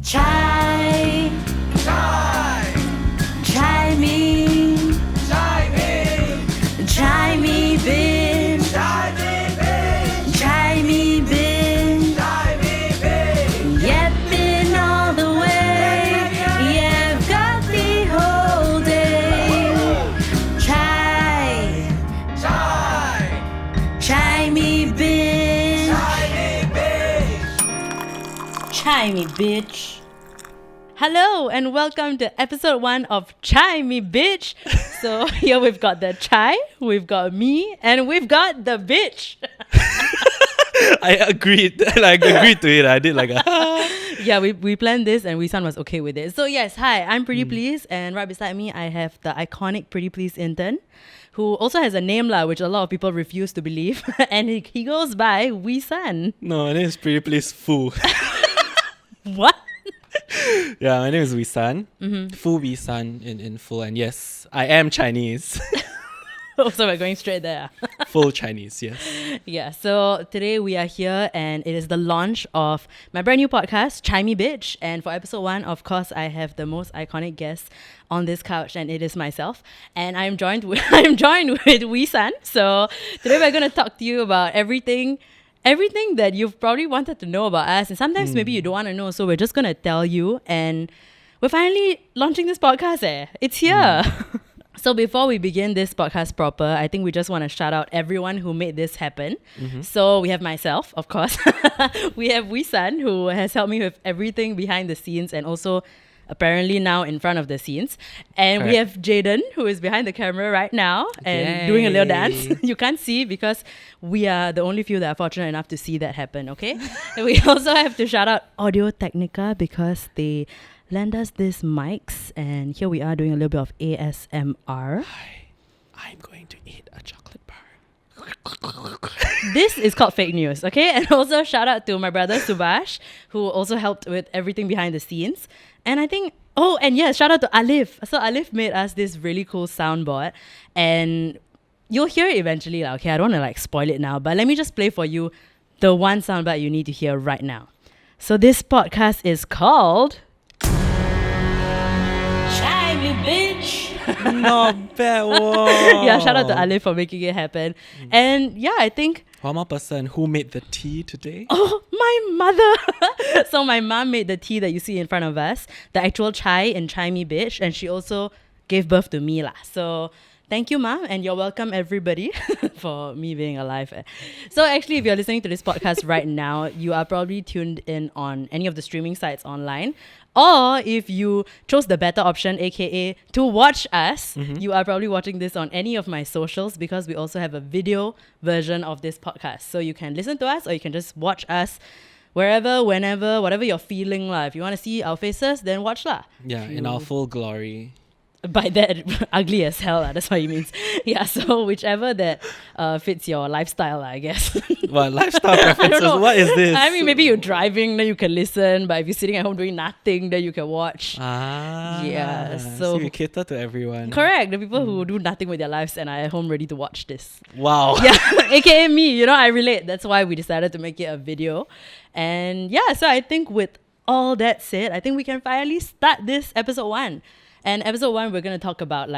Chai, Chai, chai me, chai me, chai me, bitch, chai me, bitch, chai me, bitch. chai me, bitch. Yapping all the way, yeah, I've got the whole day. Chai, Chai, chai me, bitch, chai me, bitch. chai me, bitch. Hello and welcome to episode 1 of Chai Me Bitch. So here we've got the chai, we've got me, and we've got the bitch. I agreed. I agreed to it. I did like a Yeah, we planned this and Wisan was okay with it. So yes, hi, I'm Pretty Please, and right beside me I have the iconic Pretty Please intern, who also has a name which a lot of people refuse to believe, and he goes by Wisan. No, my name is Preetipls Fu. What? Yeah, my name is Wisan. Fu Wisan in full. And yes, I am Chinese. So we're going straight there. Full Chinese, yes. Yeah, so today we are here and it is the launch of my brand new podcast, Chai Me Bitch. And for episode 1, of course, I have the most iconic guest on this couch, and it is myself. And I'm joined with Wisan. So today we're going to talk to you about everything that you've probably wanted to know about us. And sometimes maybe you don't want to know, so we're just going to tell you. And we're finally launching this podcast. It's here. So before we begin this podcast proper, I think we just want to shout out everyone who made this happen. So we have myself, of course. We have Wisan, who has helped me with everything behind the scenes and also apparently now in front of the scenes. And we have Jayden, who is behind the camera right now and doing a little dance. You can't see because we are the only few that are fortunate enough to see that happen, okay? And we also have to shout out Audio Technica because they lend us these mics, and here we are doing a little bit of ASMR. I'm going to eat a chocolate bar. This is called fake news, okay? And also shout out to my brother Subhas, who also helped with everything behind the scenes. And I think, shout out to Alif. So Alif made us this really cool soundboard, and you'll hear it eventually, okay? I don't want to spoil it now, but let me just play for you the one soundbite you need to hear right now. So this podcast is called Chai Me Bitch. Not bad. Whoa. Yeah, shout out to Alif for making it happen. And yeah, I think One more person who made the tea today. oh, my mother. So my mom made the tea that you see in front of us, the actual chai in Chai Me Bitch, and she also gave birth to me lah. So thank you, Mom, and you're welcome, everybody, for me being alive. So actually, if you're listening to this podcast right now, you are probably tuned in on any of the streaming sites online. Or if you chose the better option, aka to watch us, you are probably watching this on any of my socials because we also have a video version of this podcast. So you can listen to us or you can just watch us wherever, whenever, whatever you're feeling lah. If you want to see our faces, then watch lah. Yeah, in our full glory. By that, ugly as hell, that's what he means. Yeah, so whichever that fits your lifestyle, I guess. What, lifestyle preferences? know. What is this? I mean, maybe you're driving, then you can listen, but if you're sitting at home doing nothing, then you can watch. Yeah, so we cater to everyone. Correct, the people who do nothing with their lives and are at home ready to watch this. Wow. Yeah, aka me, I relate. That's why we decided to make it a video. And yeah, so I think with all that said, I think we can finally start this episode 1. And episode 1, we're going to talk about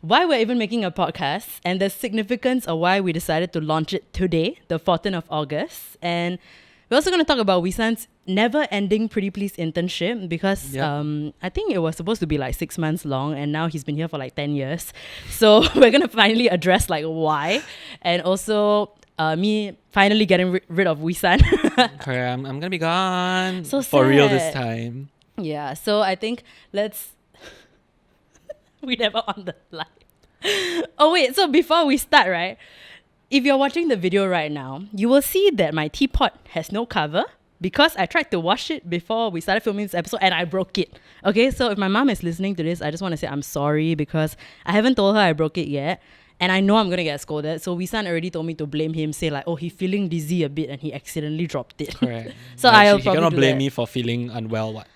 why we're even making a podcast and the significance of why we decided to launch it today, the 14th of August. And we're also going to talk about Wisan's never-ending Pretty Please internship because I think it was supposed to be 6 months long and now he's been here for 10 years. So we're going to finally address why, and also me finally getting rid of Wisan. Correct, I'm going to be gone. So for real sad. this time. Yeah, so I think we never on the live. Oh wait, so before we start, right? If you're watching the video right now, you will see that my teapot has no cover because I tried to wash it before we started filming this episode and I broke it. Okay, so if my mom is listening to this, I just want to say I'm sorry because I haven't told her I broke it yet. And I know I'm going to get scolded. So Wisan already told me to blame him, say he's feeling dizzy a bit and he accidentally dropped it. Correct. So But I'll you probably cannot do blame that. me for feeling unwell. What?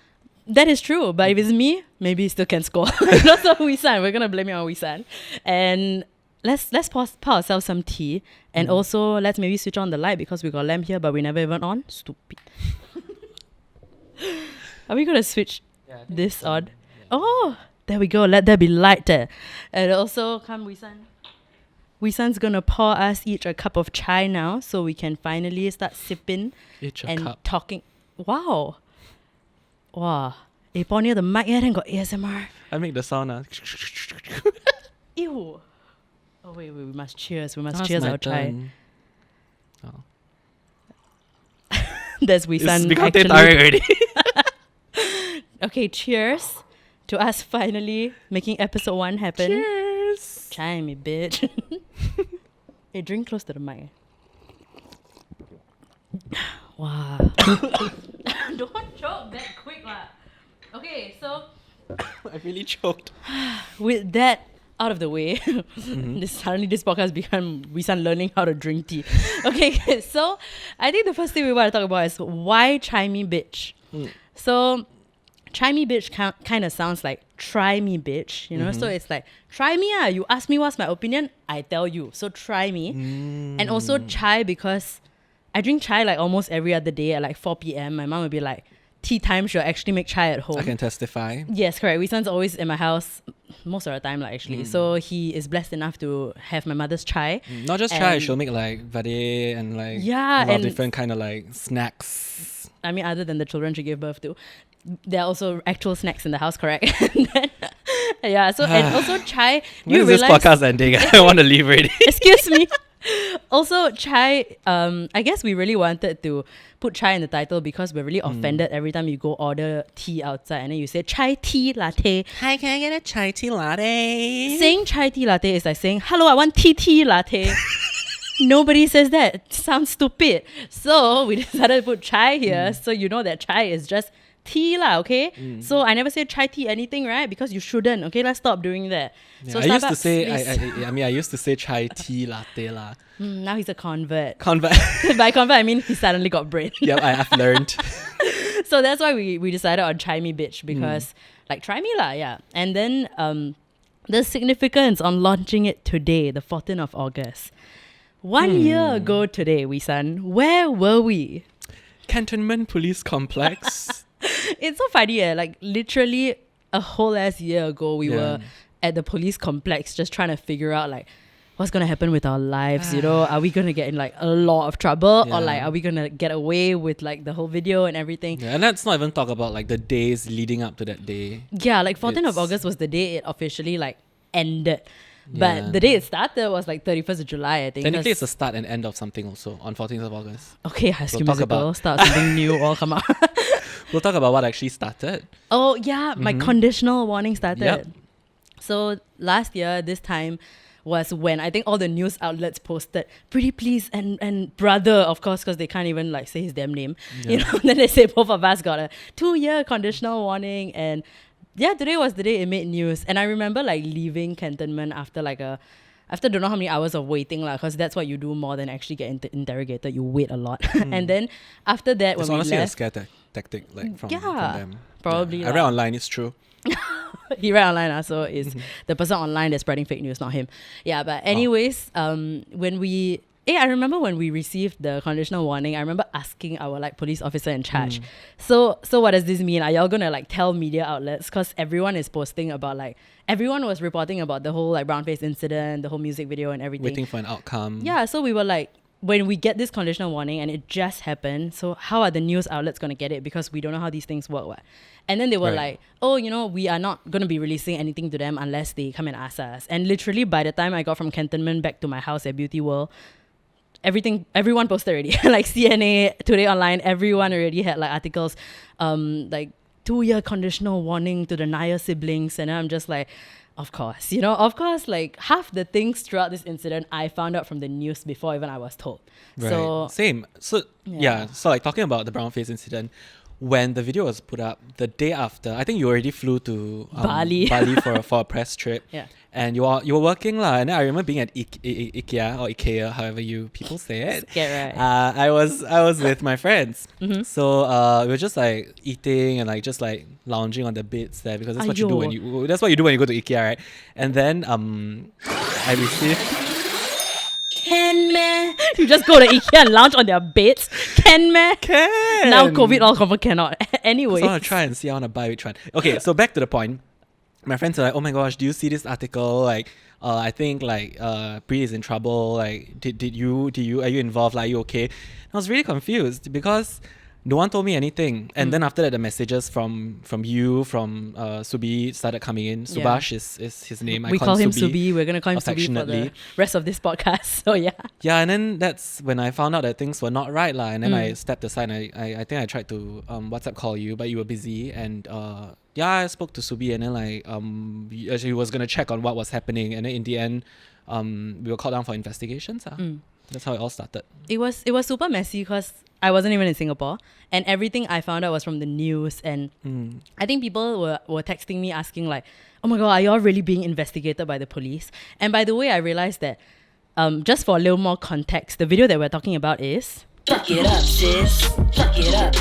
That is true, but if it's me, maybe he still can score. Not so Wisan. We're gonna blame it on Wisan. And let's pour ourselves some tea, and also let's maybe switch on the light because we got lamp here, but we never even on. Stupid. Are we gonna switch this on? Oh, there we go. Let there be light there. And also, come Wisan. Wisan's gonna pour us each a cup of chai now, so we can finally start sipping Each a and cup. talking. Wow. Wow. Pour near the mic, yeah, then got ASMR. I make the sound. Ew. Oh wait, we must cheers. We must That's cheers my our chai. turn. Oh. That's It's Wisan become teh actually. tarik already. Okay, cheers to us finally making episode 1 happen. Cheers. Chai me, bitch. Hey, drink close to the mic. Wow. Don't choke that quick, lah. Okay, so I really choked. with that out of the way, this podcast become Wisan learning how to drink tea. Okay, so I think the first thing we want to talk about is why Chai Me Bitch. So Chai Me Bitch kind of sounds like try me bitch, you know? So it's like, try me, you ask me what's my opinion, I tell you. So try me. And also chai, because I drink chai like almost every other day at like 4 p.m. My mom would be like, tea time, she'll actually make chai at home. I can testify. Yes, correct. Wisan's always in my house most of the time, like, actually. So he is blessed enough to have my mother's chai. Not just chai, And- she'll make like vade and like Yeah, a lot of and- different kind of like snacks. I mean, other than the children she gave birth to, there are also actual snacks in the house, correct? And then, yeah, so, and also chai, When you is this realize... podcast ending? I want to leave already. Excuse me. Also, chai, I guess we really wanted to put chai in the title because we're really offended every time you go order tea outside and then you say chai tea latte. Hi, can I get a chai tea latte? Saying chai tea latte is like saying, hello, I want tea latte. Nobody says that. It sounds stupid. So we decided to put chai here so you know that chai is just tea lah, okay? So I never say chai tea anything, right? Because you shouldn't, okay? Let's stop doing that. Yeah, So I used to Starbucks, say, please. I used to say chai tea latte lah. Now he's a convert. Convert. By convert, I mean he suddenly got brain. Yep, I've learned. So that's why we decided on Chai Me Bitch because like try me lah, yeah. And then the significance on launching it today, the 14th of August. 1 year ago today, Wisan, where were we? Cantonment Police Complex. It's so funny, like literally a whole ass year ago we were at the police complex just trying to figure out like what's gonna happen with our lives, you know? Are we gonna get in like a lot of trouble or like are we gonna get away with like the whole video and everything? Yeah, and let's not even talk about like the days leading up to that day. Yeah, like 14th of It's- August was the day it officially like ended. But Yeah. the day it started was like 31st of July, I think. Technically, it's 'cause- the start and end of something also on 14th of August. okay, High School we'll talk Musical, about- start something new, all come out. We'll talk about what actually started. Oh yeah, my conditional warning started. Yep. So last year, this time was when I think all the news outlets posted Preetipls and brother, of course, because they can't even like say his damn name. You know, then they say both of us got a 2-year conditional warning, and yeah, today was the day it made news. And I remember like leaving cantonment after don't know how many hours of waiting lah, because that's what you do more than actually get interrogated. You wait a lot, and then after that, It's when we honestly a left, scare tactic, like from Yeah, them. probably I lah. read online. It's true. he read online, so it's the person online that's spreading fake news, not him. Yeah, but anyways, when we I remember when we received the conditional warning, I remember asking our like police officer in charge. So what does this mean? Are y'all gonna like tell media outlets? Because everyone is posting about like everyone was reporting about the whole like Brownface incident, the whole music video and everything. Waiting for an outcome. Yeah, so we were like, when we get this conditional warning and it just happened, so how are the news outlets going to get it? Because we don't know how these things work. What? And then they were Right. like, oh, you know, we are not going to be releasing anything to them unless they come and ask us. And literally by the time I got from cantonment back to my house at Beauty World, everyone posted already. Like CNA, Today Online, everyone already had like articles, like 2-year conditional warning to the Nair siblings. And I'm just like, of course, like half the things throughout this incident, I found out from the news before even I was told. Right. So Same. So yeah. So like talking about the Brownface incident, when the video was put up, the day after, I think you already flew to Bali. for a press trip. Yeah. And you were working lah. And then I remember being at IKEA or IKEA, however you people say it. Get right. I was with my friends. So we were just like eating and like just like lounging on the beds there because that's what you do when you go to IKEA, right? And then I received You just go to IKEA and lounge on their beds. Can meh? Can. Now COVID all confirm cannot. Anyway. So I want to try and see. I want to buy which one. Okay, so back to the point. My friends are like, oh my gosh, do you see this article? Like, I think like Preet is in trouble. Like, are you involved? Like, are you okay? And I was really confused because no one told me anything. And then after that, the messages from you, from Subi started coming in. Subhas is his name. We call him Subi. We're going to call him Subi for the rest of this podcast. So yeah. Yeah, and then that's when I found out that things were not right. And then I stepped aside and I think I tried to WhatsApp call you, but you were busy. And yeah, I spoke to Subi and then like he was going to check on what was happening. And then in the end, we were called down for investigations. That's how it all started. It was super messy because I wasn't even in Singapore, and everything I found out was from the news. And I think people were texting me asking like, oh my god, are y'all really being investigated by the police? And by the way, I realized that just for a little more context, the video that we're talking about is Fuck it up, sis. Fuck it up.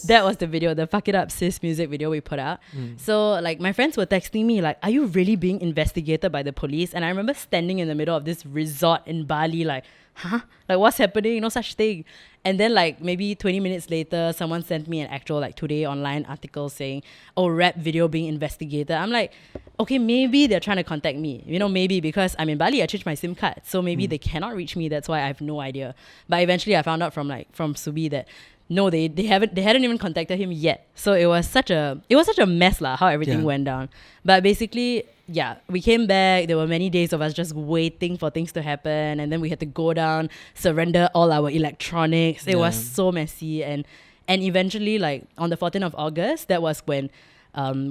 that was the video, the Fuck It Up Sis music video we put out. So like my friends were texting me like, are you really being investigated by the police? And I remember standing in the middle of this resort in Bali like, huh? Like what's happening? No such thing. And then like maybe 20 minutes later, someone sent me an actual like Today online article saying, oh, rap video being investigated. I'm like, okay, maybe they're trying to contact me. You know, maybe because I'm in Bali, I changed my SIM card. So maybe they cannot reach me. That's why I have no idea. But eventually I found out from Subi that no, they hadn't even contacted him yet. So it was such a mess lah, how everything went down. But basically, yeah, we came back. There were many days of us just waiting for things to happen, and then we had to go down, surrender all our electronics. It was so messy, and eventually, like on the 14th of August, that was when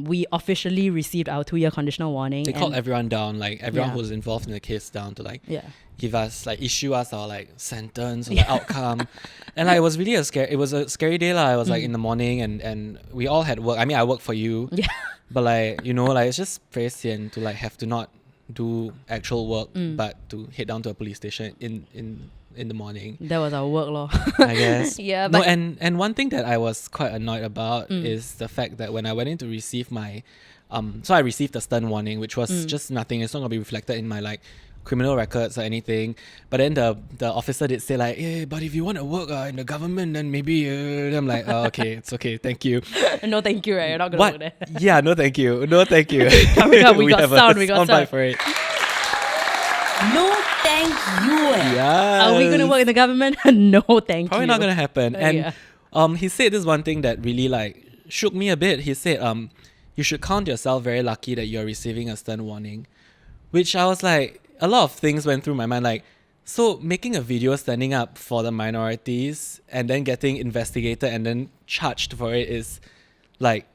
we officially received our 2-year conditional warning. They called everyone down, like everyone who was involved in the case down to like give us like issue us our like sentence or the outcome. And like it was really a scary day lah. It was like in the morning and we all had work. I mean I worked for you. Yeah. But like, you know, like it's just very sian to like have to not do actual work but to head down to a police station in the morning. That was our work lor. I guess. Yeah. No, and one thing that I was quite annoyed about is the fact that when I went in to receive my so I received a stern warning, which was just nothing. It's not gonna be reflected in my like criminal records or anything. But then the officer did say like, hey, but if you want to work in the government, then maybe I'm like, oh, okay, it's okay, thank you. No thank you, right? You're not gonna work there. Yeah, no thank you. No thank you. Come, we got sound for it. No thank you. Yes. Are we gonna work in the government? No thank you. Probably not gonna happen. And he said this one thing that really like shook me a bit. He said you should count yourself very lucky that you're receiving a stern warning, which I was like, a lot of things went through my mind, like, so making a video standing up for the minorities and then getting investigated and then charged for it is like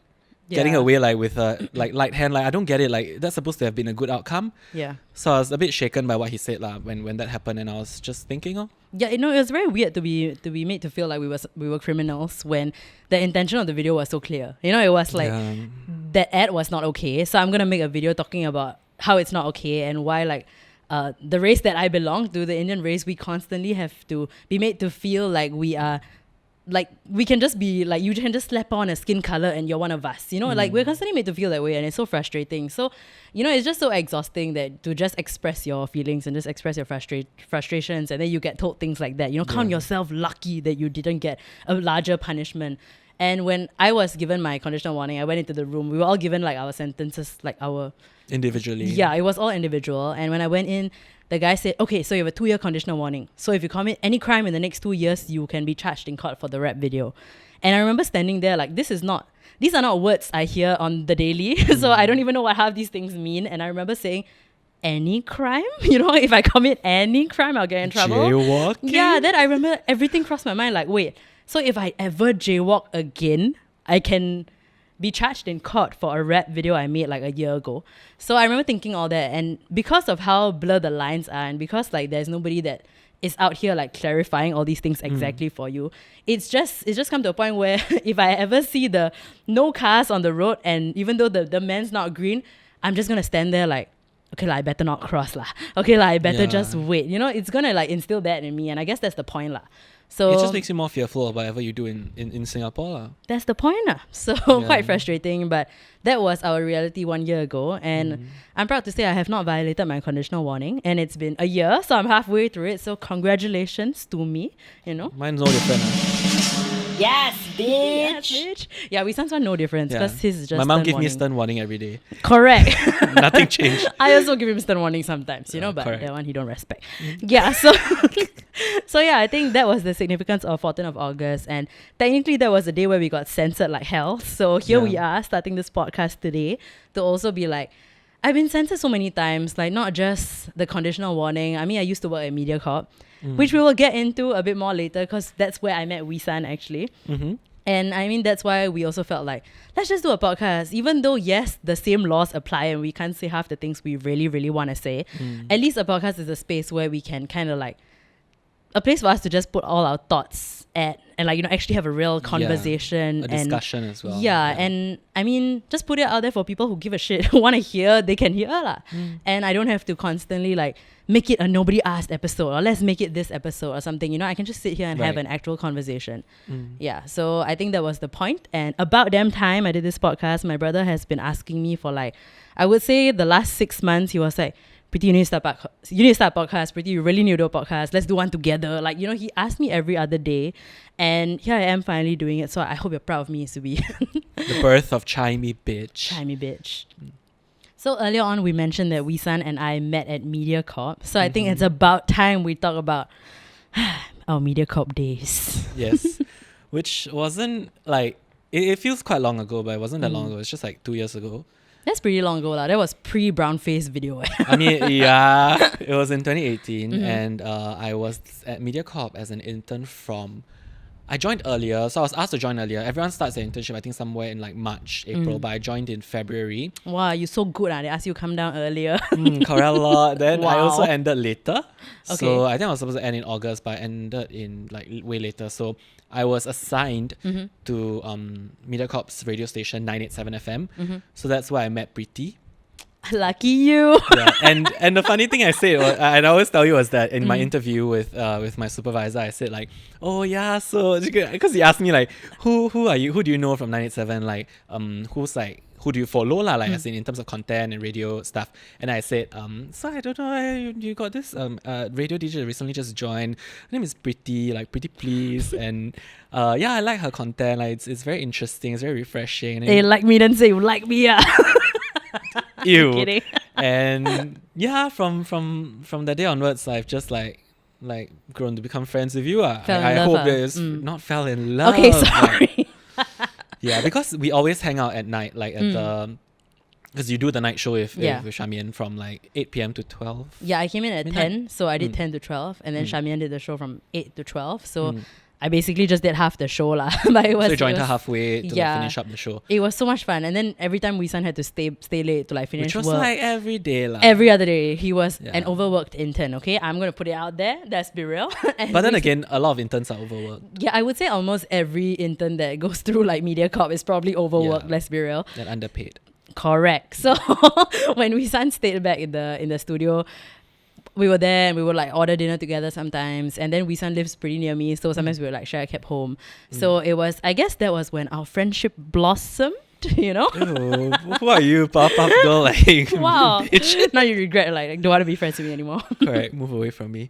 getting away like with a like light hand. Like I don't get it. Like that's supposed to have been a good outcome. Yeah. So I was a bit shaken by what he said lah when that happened, and I was just thinking, yeah, you know, it was very weird to be made to feel like we were criminals when the intention of the video was so clear. You know, it was like that ad was not okay. So I'm gonna make a video talking about how it's not okay and why like the race that I belong to, the Indian race, we constantly have to be made to feel like we are, like we can just be like, you can just slap on a skin color and you're one of us, you know, like we're constantly made to feel that way, and it's so frustrating. So, you know, it's just so exhausting that to just express your feelings and just express your frustrations, and then you get told things like that, you know, count yourself lucky that you didn't get a larger punishment. And when I was given my conditional warning, I went into the room. We were all given like our sentences, like our individually. Yeah, it was all individual. And when I went in, the guy said, okay, so you have a 2-year conditional warning. So if you commit any crime in the next 2 years, you can be charged in court for the rap video. And I remember standing there like, these are not words I hear on the daily. So I don't even know what half these things mean. And I remember saying, any crime? You know, if I commit any crime, I'll get in trouble. Jaywalking? Yeah, then I remember everything crossed my mind like, wait, so if I ever jaywalk again, I can be charged in court for a rap video I made like a year ago. So I remember thinking all that, and because of how blurred the lines are, and because like there's nobody that is out here like clarifying all these things exactly for you, it's just come to a point where if I ever see the no cars on the road, and even though the man's not green, I'm just gonna stand there like, okay lah, I better not cross lah. Okay lah, I better just wait. You know, it's gonna like instill that in me, and I guess that's the point lah. So It just makes you more fearful of whatever you do in Singapore. lah. that's the point. So quite frustrating, but that was our reality 1 year ago. And I'm proud to say I have not violated my conditional warning. And it's been a year, so I'm halfway through it. So congratulations to me, you know. Mine's no different. Yes, Yes, bitch. bitch. Yeah, we sounds no difference because his is just My mom stern gave me warning. stern warning every day. Correct. Nothing changed. I also give him stern warning sometimes, you know, but correct. that one he don't respect. Yeah, so so yeah, I think that was the significance of 14th of August, and technically that was a day where we got censored like hell. So here we are starting this podcast today to also be like, I've been censored so many times, like not just the conditional warning. I mean, I used to work at mEdiAc0rp, which we will get into a bit more later because that's where I met Wisan actually. And I mean, that's why we also felt like, let's just do a podcast. Even though, yes, the same laws apply and we can't say half the things we really, really want to say, at least a podcast is a space where we can kind of like, a place for us to just put all our thoughts at and like, you know, actually have a real conversation. A discussion as well. Yeah, and I mean, just put it out there for people who give a shit, who want to hear, they can hear lah. And I don't have to constantly like make it a nobody asked episode or let's make it this episode or something. You know, I can just sit here and have an actual conversation. Yeah, so I think that was the point. And about damn time I did this podcast, my brother has been asking me for like, I would say the last 6 months, he was like, Preeti, you need to start a podcast. Preeti, you really need to do a podcast. Let's do one together. Like, you know, he asked me every other day. And here I am finally doing it. So I hope you're proud of me, Subi. The birth of Chimey Bitch. Chimey bitch. So earlier on, we mentioned that Wisan and I met at mEdiAc0rp. So I think it's about time we talk about our mEdiAc0rp days. Yes. Which wasn't like, it feels quite long ago, but it wasn't that long ago. It's just like 2 years ago. That's pretty long ago. That was pre-Brownface video. I mean, yeah, it was in 2018 and I was at mEdiAc0rp as an intern I joined earlier, so I was asked to join earlier. Everyone starts their internship, I think, somewhere in like March, April, but I joined in February. Wow, you're so good. They asked you to come down earlier. Correct a lot. Then I Wow. also ended later. Okay. So I think I was supposed to end in August, but I ended in like way later. So I was assigned to mEdiAc0rp's radio station 987 FM. So that's where I met Preeti. Lucky you. Yeah, and the funny thing I said, and I always tell you, was that in my interview with my supervisor, I said like, oh yeah, so because he asked me like, who are you? Who do you know from 987? Like, who's like, who do you follow lah? Like, as in terms of content and radio stuff. And I said, so I don't know, you got this radio DJ that recently just joined. Her name is Preeti, like Preeti Please, and yeah, I like her content. Like, it's very interesting. It's very refreshing. And They like me, then say you like me. Ew. Kidding. And yeah, from that day onwards, I've just like grown to become friends with you. Fell in I love, hope it's not fell in love. Okay, like- sorry. yeah, because we always hang out at night, like at the, because you do the night show with Shamian from like 8 p.m. to 12. Yeah, I came in at Midnight. 10, so I did 10 to 12, and then Shamian did the show from 8 to 12. So I basically just did half the show lah. But it was, So you joined it her was- halfway to like, yeah. finish up the show. It was so much fun, and then every time Wisan had to stay late to like finish Which was work. like every day lah. Every other day, he was Yeah. an overworked intern. Okay, I'm gonna put it out there. Let's be real. And But then we- again, a lot of interns are overworked yeah, I would say almost every intern that goes through like mEdiAc0rp is probably overworked. Yeah. Let's be real. and underpaid. Correct. So when Wisan stayed back in the studio, we were there and we would like order dinner together sometimes. And then Wisan lives pretty near me, so sometimes we would like share a cab home. So it was, I guess that was when our friendship blossomed. You know. Ew, who are you, pop girl? Like, Wow. bitch. Now you regret like don't want to be friends with me anymore. Correct, move away from me.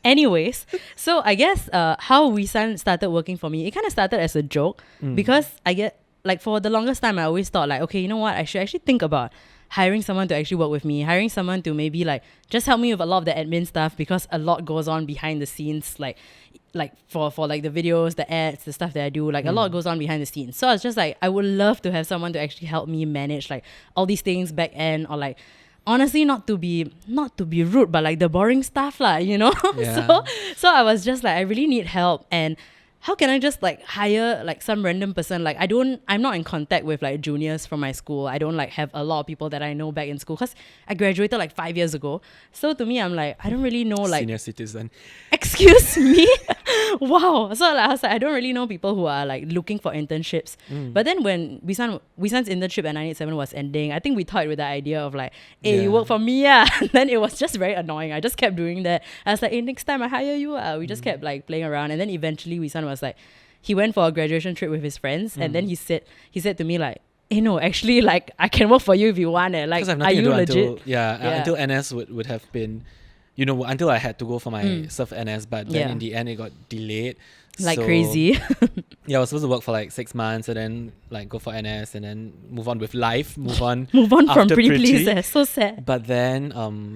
Anyways, so I guess how Wisan started working for me, it kind of started as a joke because I get like for the longest time I always thought like, okay, you know what, I should actually think about hiring someone to actually work with me, hiring someone to maybe like just help me with a lot of the admin stuff because a lot goes on behind the scenes, like for like the videos, the ads, the stuff that I do, like a lot goes on behind the scenes. So I was just like, I would love to have someone to actually help me manage like all these things back end, or like honestly not to be rude, but like the boring stuff lah, you know. Yeah. So I was just like, I really need help, and how can I just like hire like some random person? Like I'm not in contact with like juniors from my school. I don't like have a lot of people that I know back in school because I graduated like 5 years ago. So to me, I'm like, I don't really know like, Senior citizen. excuse me? Wow. So like, I was like, I don't really know people who are like looking for internships. But then when Wisan's internship at 987 was ending, I think we toyed with the idea of like, hey, you work for me, yeah. And then it was just very annoying. I just kept doing that. I was like, hey, next time I hire you. We just kept like playing around. And then eventually Wisan was like, he went for a graduation trip with his friends, and then he said to me like, hey, no, actually, like, I can work for you if you want it. Like, I've are you legit? Until NS would have been, until I had to go for my surf NS, but then in the end it got delayed. Like crazy. I was supposed to work for like 6 months and then like go for NS and then move on with life, move on from after Preetipls. So sad. But then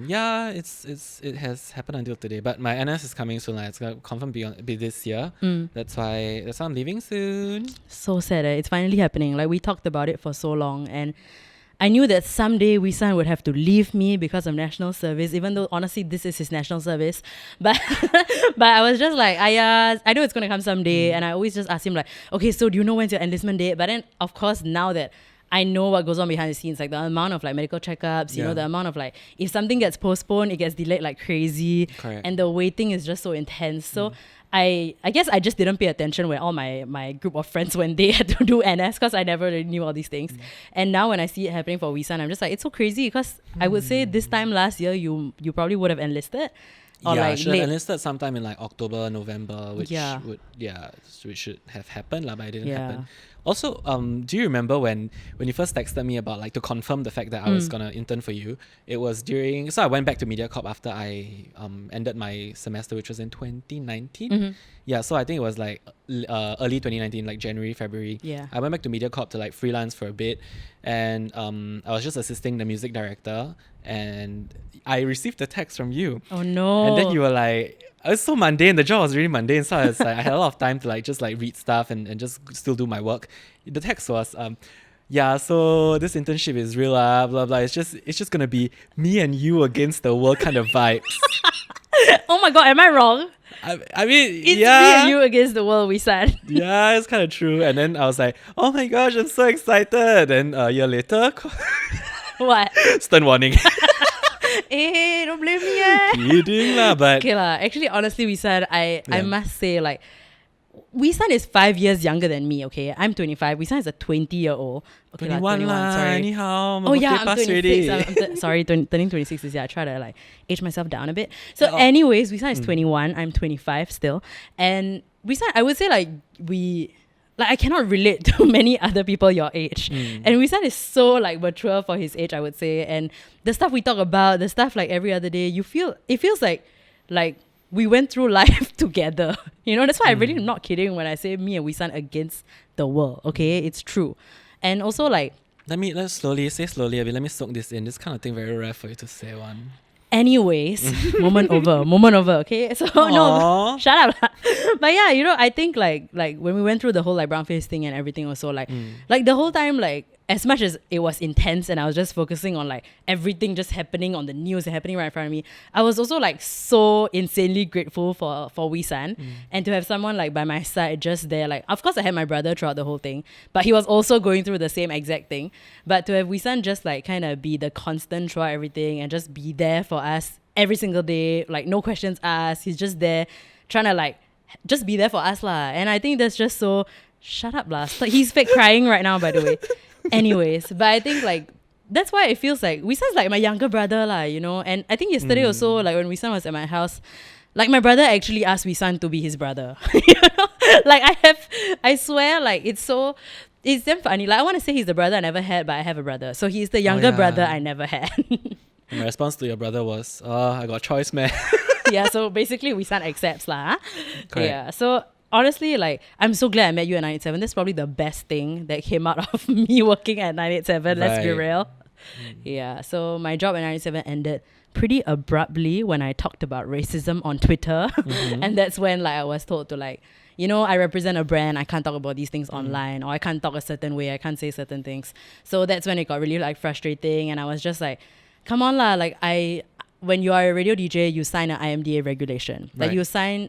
it has happened until today. But my NS is coming soon. Like, it's gonna confirm be this year. That's why I'm leaving soon. So sad. It's finally happening. Like, we talked about it for so long, and I knew that someday Wisan would have to leave me because of national service, even though honestly this is his national service. But but I was just like, I know it's gonna come someday, and I always just ask him like, okay, so do you know when's your enlistment date? But then of course now that I know what goes on behind the scenes, like the amount of like medical checkups, you know, the amount of like, if something gets postponed, it gets delayed like crazy. Correct. And the waiting is just so intense. So I guess I just didn't pay attention when all my group of friends, when they had to do NS, because I never really knew all these things. And now when I see it happening for Wisan, I'm just like, it's so crazy, because I would say this time last year you probably would have enlisted. Or yeah, like should have enlisted sometime in like October, November, which should have happened, but it didn't happen. Also, do you remember when you first texted me about like to confirm the fact that I was gonna intern for you? It was so I went back to mEdiAc0rp after I ended my semester, which was in 2019. Yeah, so I think it was like early 2019, like January, February. Yeah. I went back to mEdiAc0rp to like freelance for a bit, and I was just assisting the music director, and I received a text from you. Oh no. And then you were like, it was so mundane. The job was really mundane. So I was like, I had a lot of time to like just like read stuff and just still do my work. The text was, so this internship is real, blah blah. It's just gonna be me and you against the world kind of vibes. Oh my god, am I wrong? I mean, It's me and you against the world, Wisan. Yeah, it's kind of true. And then I was like, oh my gosh, I'm so excited. And a year later, What? stern warning. Hey, don't blame me, Kidding lah, but okay lah. Actually, honestly, Wisan, I must say, like, Wisan is 5 years younger than me, okay? I'm 25. Wisan is a 20-year-old. Okay, 21 lah. Sorry. Anyhow, my Oh yeah, birthday I'm passed 26. already. Sorry, turning 26 this year. I try to like age myself down a bit. So anyways, Wisan is 21. I'm 25 still. And Wisan, I would say like I cannot relate to many other people your age. And Wisan is so like mature for his age, I would say. And the stuff we talk about, the stuff like every other day, it feels like we went through life together. You know, that's why I really am not kidding when I say me and Wisan against the world. Okay, it's true. And also like, Let's slowly a bit. Let me soak this in. This kind of thing very rare for you to say one. anyways, moment over, okay? So no, shut up lah. But yeah, you know, I think like when we went through the whole like brownface thing and everything also, like the whole time, like, as much as it was intense and I was just focusing on like everything just happening on the news and happening right in front of me, I was also like so insanely grateful for Wisan and to have someone like by my side just there. Like, of course I had my brother throughout the whole thing, but he was also going through the same exact thing. But to have Wisan just like kind of be the constant throughout everything and just be there for us every single day, like no questions asked, he's just there trying to like just be there for us lah. And I think that's just so, shut up lah. He's fake crying right now, by the way. Anyways, but I think like that's why it feels like Wisan's like my younger brother lah, you know. And I think yesterday also, like when Wisan was at my house, like my brother actually asked Wisan to be his brother. You know, like I swear, like it's damn funny. Like I want to say he's the brother I never had, but I have a brother, so he's the younger brother I never had. And my response to your brother was, I got choice, man. Yeah, so basically Wisan accepts lah. Correct. Yeah, so honestly, like, I'm so glad I met you at 987. That's probably the best thing that came out of me working at 987. Let's be real. Yeah, so my job at 987 ended pretty abruptly when I talked about racism on Twitter. And that's when like I was told to like, you know, I represent a brand, I can't talk about these things online, or I can't talk a certain way, I can't say certain things. So that's when it got really like frustrating, and I was just like, come on lah, like when you are a radio DJ, you sign an IMDA regulation. Like you sign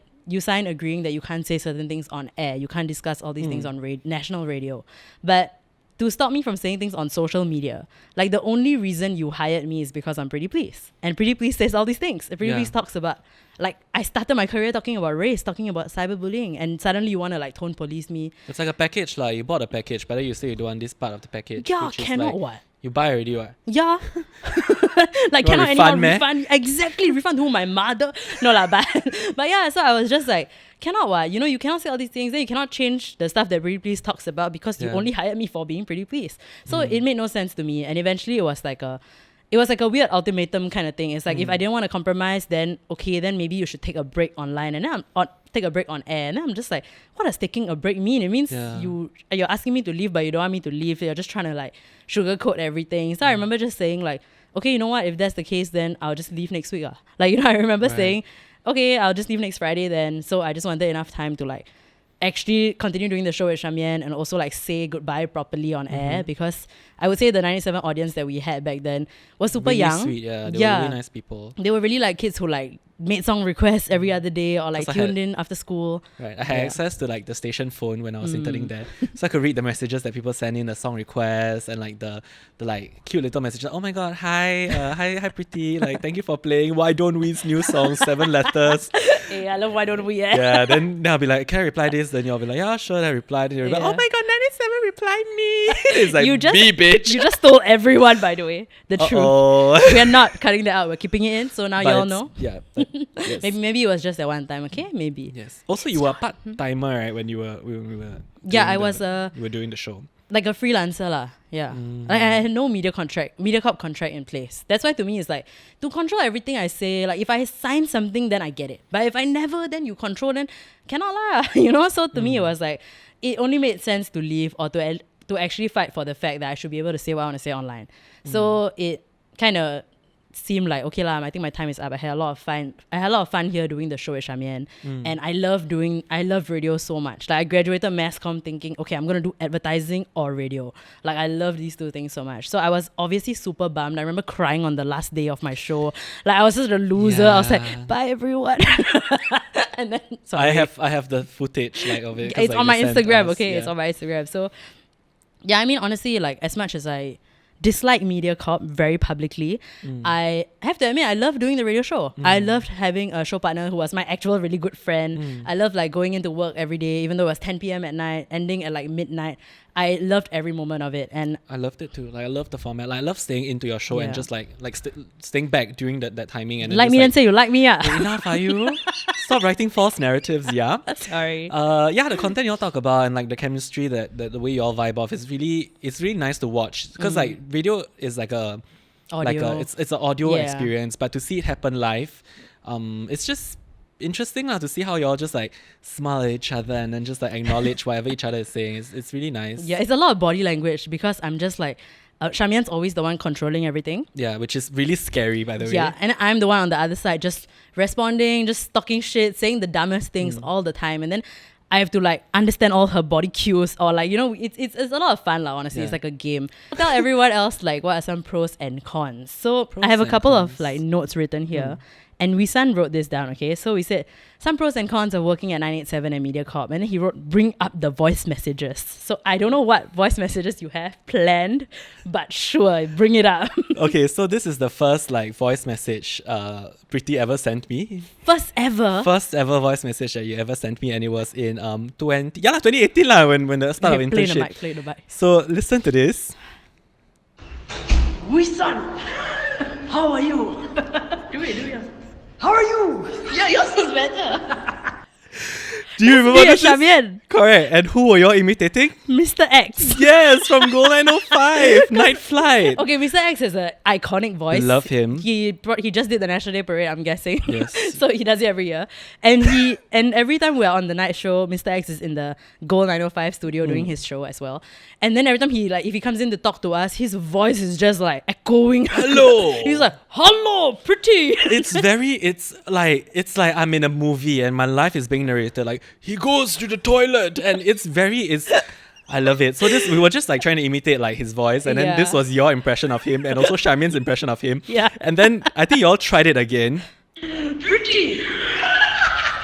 agreeing that you can't say certain things on air, you can't discuss all these things on national radio. But to stop me from saying things on social media. Like, the only reason you hired me is because I'm Pretty Please. And Pretty Please says all these things. Pretty Please talks about, like, I started my career talking about race, talking about cyberbullying, and suddenly you want to, like, tone police me. It's like a package, like you bought a package, but then you say you don't want this part of the package. Yeah, which is cannot like, what? You buy already, what? Yeah. Like, You cannot want anyone refund, meh? refund? Exactly, refund to my mother. No lah, but yeah, so I was just like, cannot what? You know, you cannot say all these things, then you cannot change the stuff that Pretty Please talks about because you only hired me for being Pretty Please. So it made no sense to me. And eventually it was like a weird ultimatum kind of thing. It's like, if I didn't want to compromise, then okay, then maybe you should take a break online, and then take a break on air. And then I'm just like, what does taking a break mean? It means you're asking me to leave, but you don't want me to leave. You're just trying to like sugarcoat everything. So I remember just saying like, okay, you know what? If that's the case, then I'll just leave next week. Like, you know, I remember saying, okay, I'll just leave next Friday then. So I just wanted enough time to like actually continue doing the show with Shamien and also like say goodbye properly on air, because I would say the 97 audience that we had back then was super really young. Sweet, yeah. They were really nice people. They were really like kids who like made song requests every other day or like 'Cause tuned in after school. Right, I had access to like the station phone when I was interning there, so I could read the messages that people send in, the song requests, and like the like cute little messages. Oh my god, hi, hi Pretty, like thank you for playing Why Don't We's new song, 7 letters. Hey, I love Why Don't We? Yeah, then I'll be like, can I reply this? Then you'll be like, yeah, sure. Then I replied, and you're like, oh my god, 97 replied me. It's like, be bitch. You just told everyone, by the way, the truth. We are not cutting that out. We're keeping it in. So now But y'all know. Yeah. But yes. Maybe it was just that one time. Okay, maybe. Yes. Also, you were part timer, right? When we were. Yeah, I doing was You were doing the show. like a freelancer lah. Yeah. Like, I had no MediaCorp contract in place. That's why to me it's like, to control everything I say, like if I sign something then I get it. But if I never, then you control, then cannot lah. You know? So to me it was like, it only made sense to leave or to actually fight for the fact that I should be able to say what I want to say online. So it kind of seemed like, okay lah, I think my time is up. I had a lot of fun here doing the show with Shamien, and I love radio so much. Like I graduated mass comm thinking, okay, I'm gonna do advertising or radio. Like I love these two things so much. So I was obviously super bummed. I remember crying on the last day of my show. Like I was just a loser. I was like, bye everyone. And then I have the footage like of it. It's like, on my Instagram. us, It's on my Instagram. So yeah, I mean honestly, like as much as I dislike MediaCorp very publicly, I have to admit I love doing the radio show. I loved having a show partner who was my actual really good friend. I loved like going into work every day, even though it was 10 p.m. at night, ending at like midnight. I loved every moment of it, and I loved it too. Like I love the format. Like I love staying into your show and just staying back during that timing and like me and say you like me, yeah. Enough, are you? Stop writing false narratives, yeah. Sorry. Yeah, the content you all talk about and like the chemistry that the way you all vibe off is really nice to watch, because like radio is like a Audio. it's an audio experience, but to see it happen live, it's just interesting to see how y'all just like smile at each other and then just like acknowledge whatever each other is saying. It's really nice. Yeah, it's a lot of body language because I'm just like Shamian's always the one controlling everything. Yeah, which is really scary, by the way. Yeah, and I'm the one on the other side just responding, just talking shit, saying the dumbest things all the time, and then I have to like understand all her body cues, or like, you know, it's a lot of fun lah, honestly. It's like a game. I'll tell everyone else like what are some pros and cons. So I have a couple of like notes written here. And Wisan wrote this down, okay? So we said, some pros and cons of working at 987 and MediaCorp. And then he wrote, bring up the voice messages. So I don't know what voice messages you have planned, but sure, bring it up. Okay, so this is the first like voice message Pretty ever sent me. First ever voice message that you ever sent me, and it was in 2018 lah, when the start of internship. Play the mic. So listen to this. Wisan, how are you? Do it. How are you? Yeah, yours is better. Do you remember this? Shamian, Correct. And who were you all imitating? Mr. X. Yes, from Goal 905, Night Flight. Okay, Mr. X is an iconic voice. Love him. He just did the National Day Parade, I'm guessing. Yes. So he does it every year. And every time we're on the night show, Mr. X is in the Goal 905 studio doing his show as well. And then every time if he comes in to talk to us, his voice is just like echoing. Hello. He's like, hello, Pretty. It's like I'm in a movie and my life is being narrated. Like, he goes to the toilet, and I love it. So we were just like trying to imitate like his voice, and then this was your impression of him, and also Shamian's impression of him. Yeah. And then I think you all tried it again. Pretty.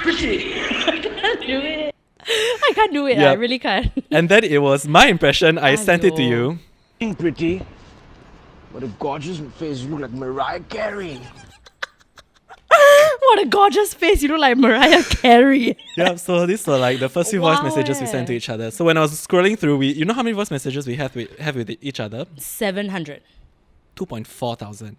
I can't do it. I can't do it. I Yep. really can't. And then it was my impression. I sent it to you. Pretty, but a gorgeous face. You look like Mariah Carey. What a gorgeous face. You look like Mariah Carey. Yeah, so these were like the first few voice Wow, messages we sent to each other. So when I was scrolling through, you know how many voice messages we have with each other? 700. 2.4 thousand.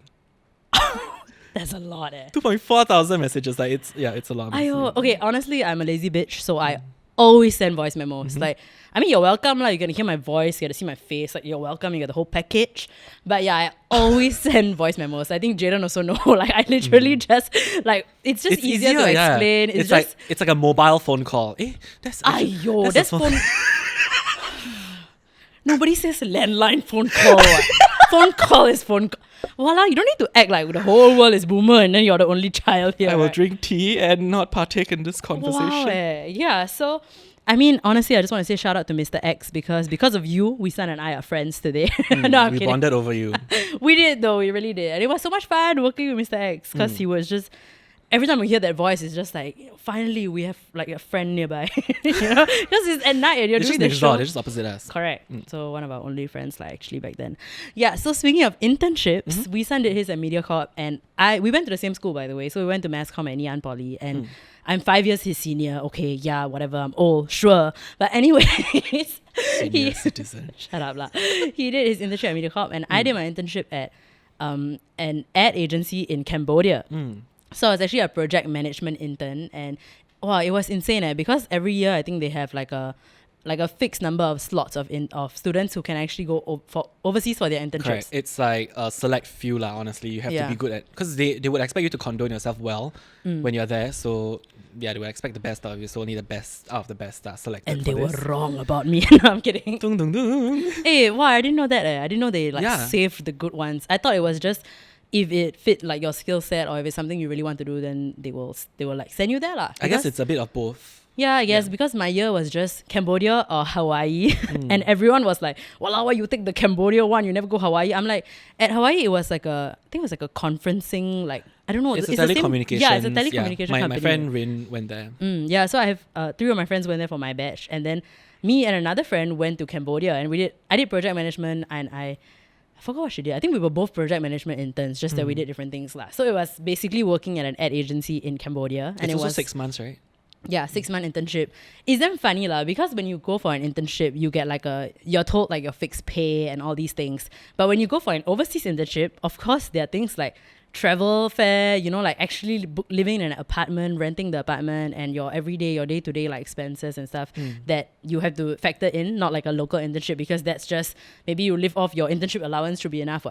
That's a lot, 2.4 thousand messages. Like it's a lot. Ayo, okay, honestly, I'm a lazy bitch, so I always send voice memos. Like, I mean, you're welcome, like, you're gonna hear my voice, you get to see my face, like, you're welcome, you get the whole package. But yeah, I always send voice memos. I think Jayden also know, like, I literally just, like, it's just easier to explain. It's just, like it's like a mobile phone call. That's ayo, that's a that's phone. Nobody says landline phone call. What? Phone call is phone call. Voila, you don't need to act like the whole world is boomer and then you're the only child here. I will right? drink tea and not partake in this conversation. Wow, yeah, so I mean, honestly, I just want to say shout out to Mr. X because of you, Wisan and I are friends today. No, I'm we kidding. bonded over you. We did though, we really did. And it was so much fun working with Mr. X because he was just, every time we hear that voice, it's just like, finally we have like a friend nearby. You know? Because it's at night and you're It's doing just the next show. door. They're just opposite us. Correct. So one of our only friends, like actually back then. Yeah. So speaking of internships, Wisan did his at mEdiAc0rp, and we went to the same school, by the way. So we went to Mass Comm at Ngee Ann Poly, and I'm 5 years his senior. Okay, yeah, whatever. I'm old, sure. But anyways, Senior citizen. shut up lah. He did his internship at mEdiAc0rp, and I did my internship at an ad agency in Cambodia. So I was actually a project management intern, and wow, it was insane because every year I think they have like a fixed number of slots of students who can actually go overseas for their internships. Correct. It's like a select few lah. Honestly, you have to be good at, because they would expect you to condone yourself well when you're there. So yeah, they would expect the best out of you. So only the best out of the best are selected. And for they were this. wrong about me. No, I'm kidding. Dung, dung, dung. Hey, wow, I didn't know that. I didn't know they Yeah. saved the good ones. I thought it was just if it fit like your skill set or if it's something you really want to do, then they will like send you there lah. I guess it's a bit of both. Yeah, I guess because my year was just Cambodia or Hawaii, and everyone was like, "Wow, why you take the Cambodia one? You never go Hawaii." I'm like, at Hawaii, I think it was like a conferencing, like I don't know. It's a the same- telecommunications. Yeah, it's a telecommunication My company. friend Rin went there. Yeah, so I have 3 of my friends went there for my batch, and then me and another friend went to Cambodia, and I did project management, and I forgot what she did. I think we were both project management interns, just that we did different things lah. So it was basically working at an ad agency in Cambodia, and It's it also was 6 months, right? yeah, 6-month internship. It's damn funny lah because when you go for an internship, you get you're told like your fixed pay and all these things. But when you go for an overseas internship, of course there are things like travel fare, like actually living in an apartment, renting the apartment, and your day-to-day like expenses and stuff that you have to factor in, not like a local internship, because that's just maybe you live off your internship allowance should be enough.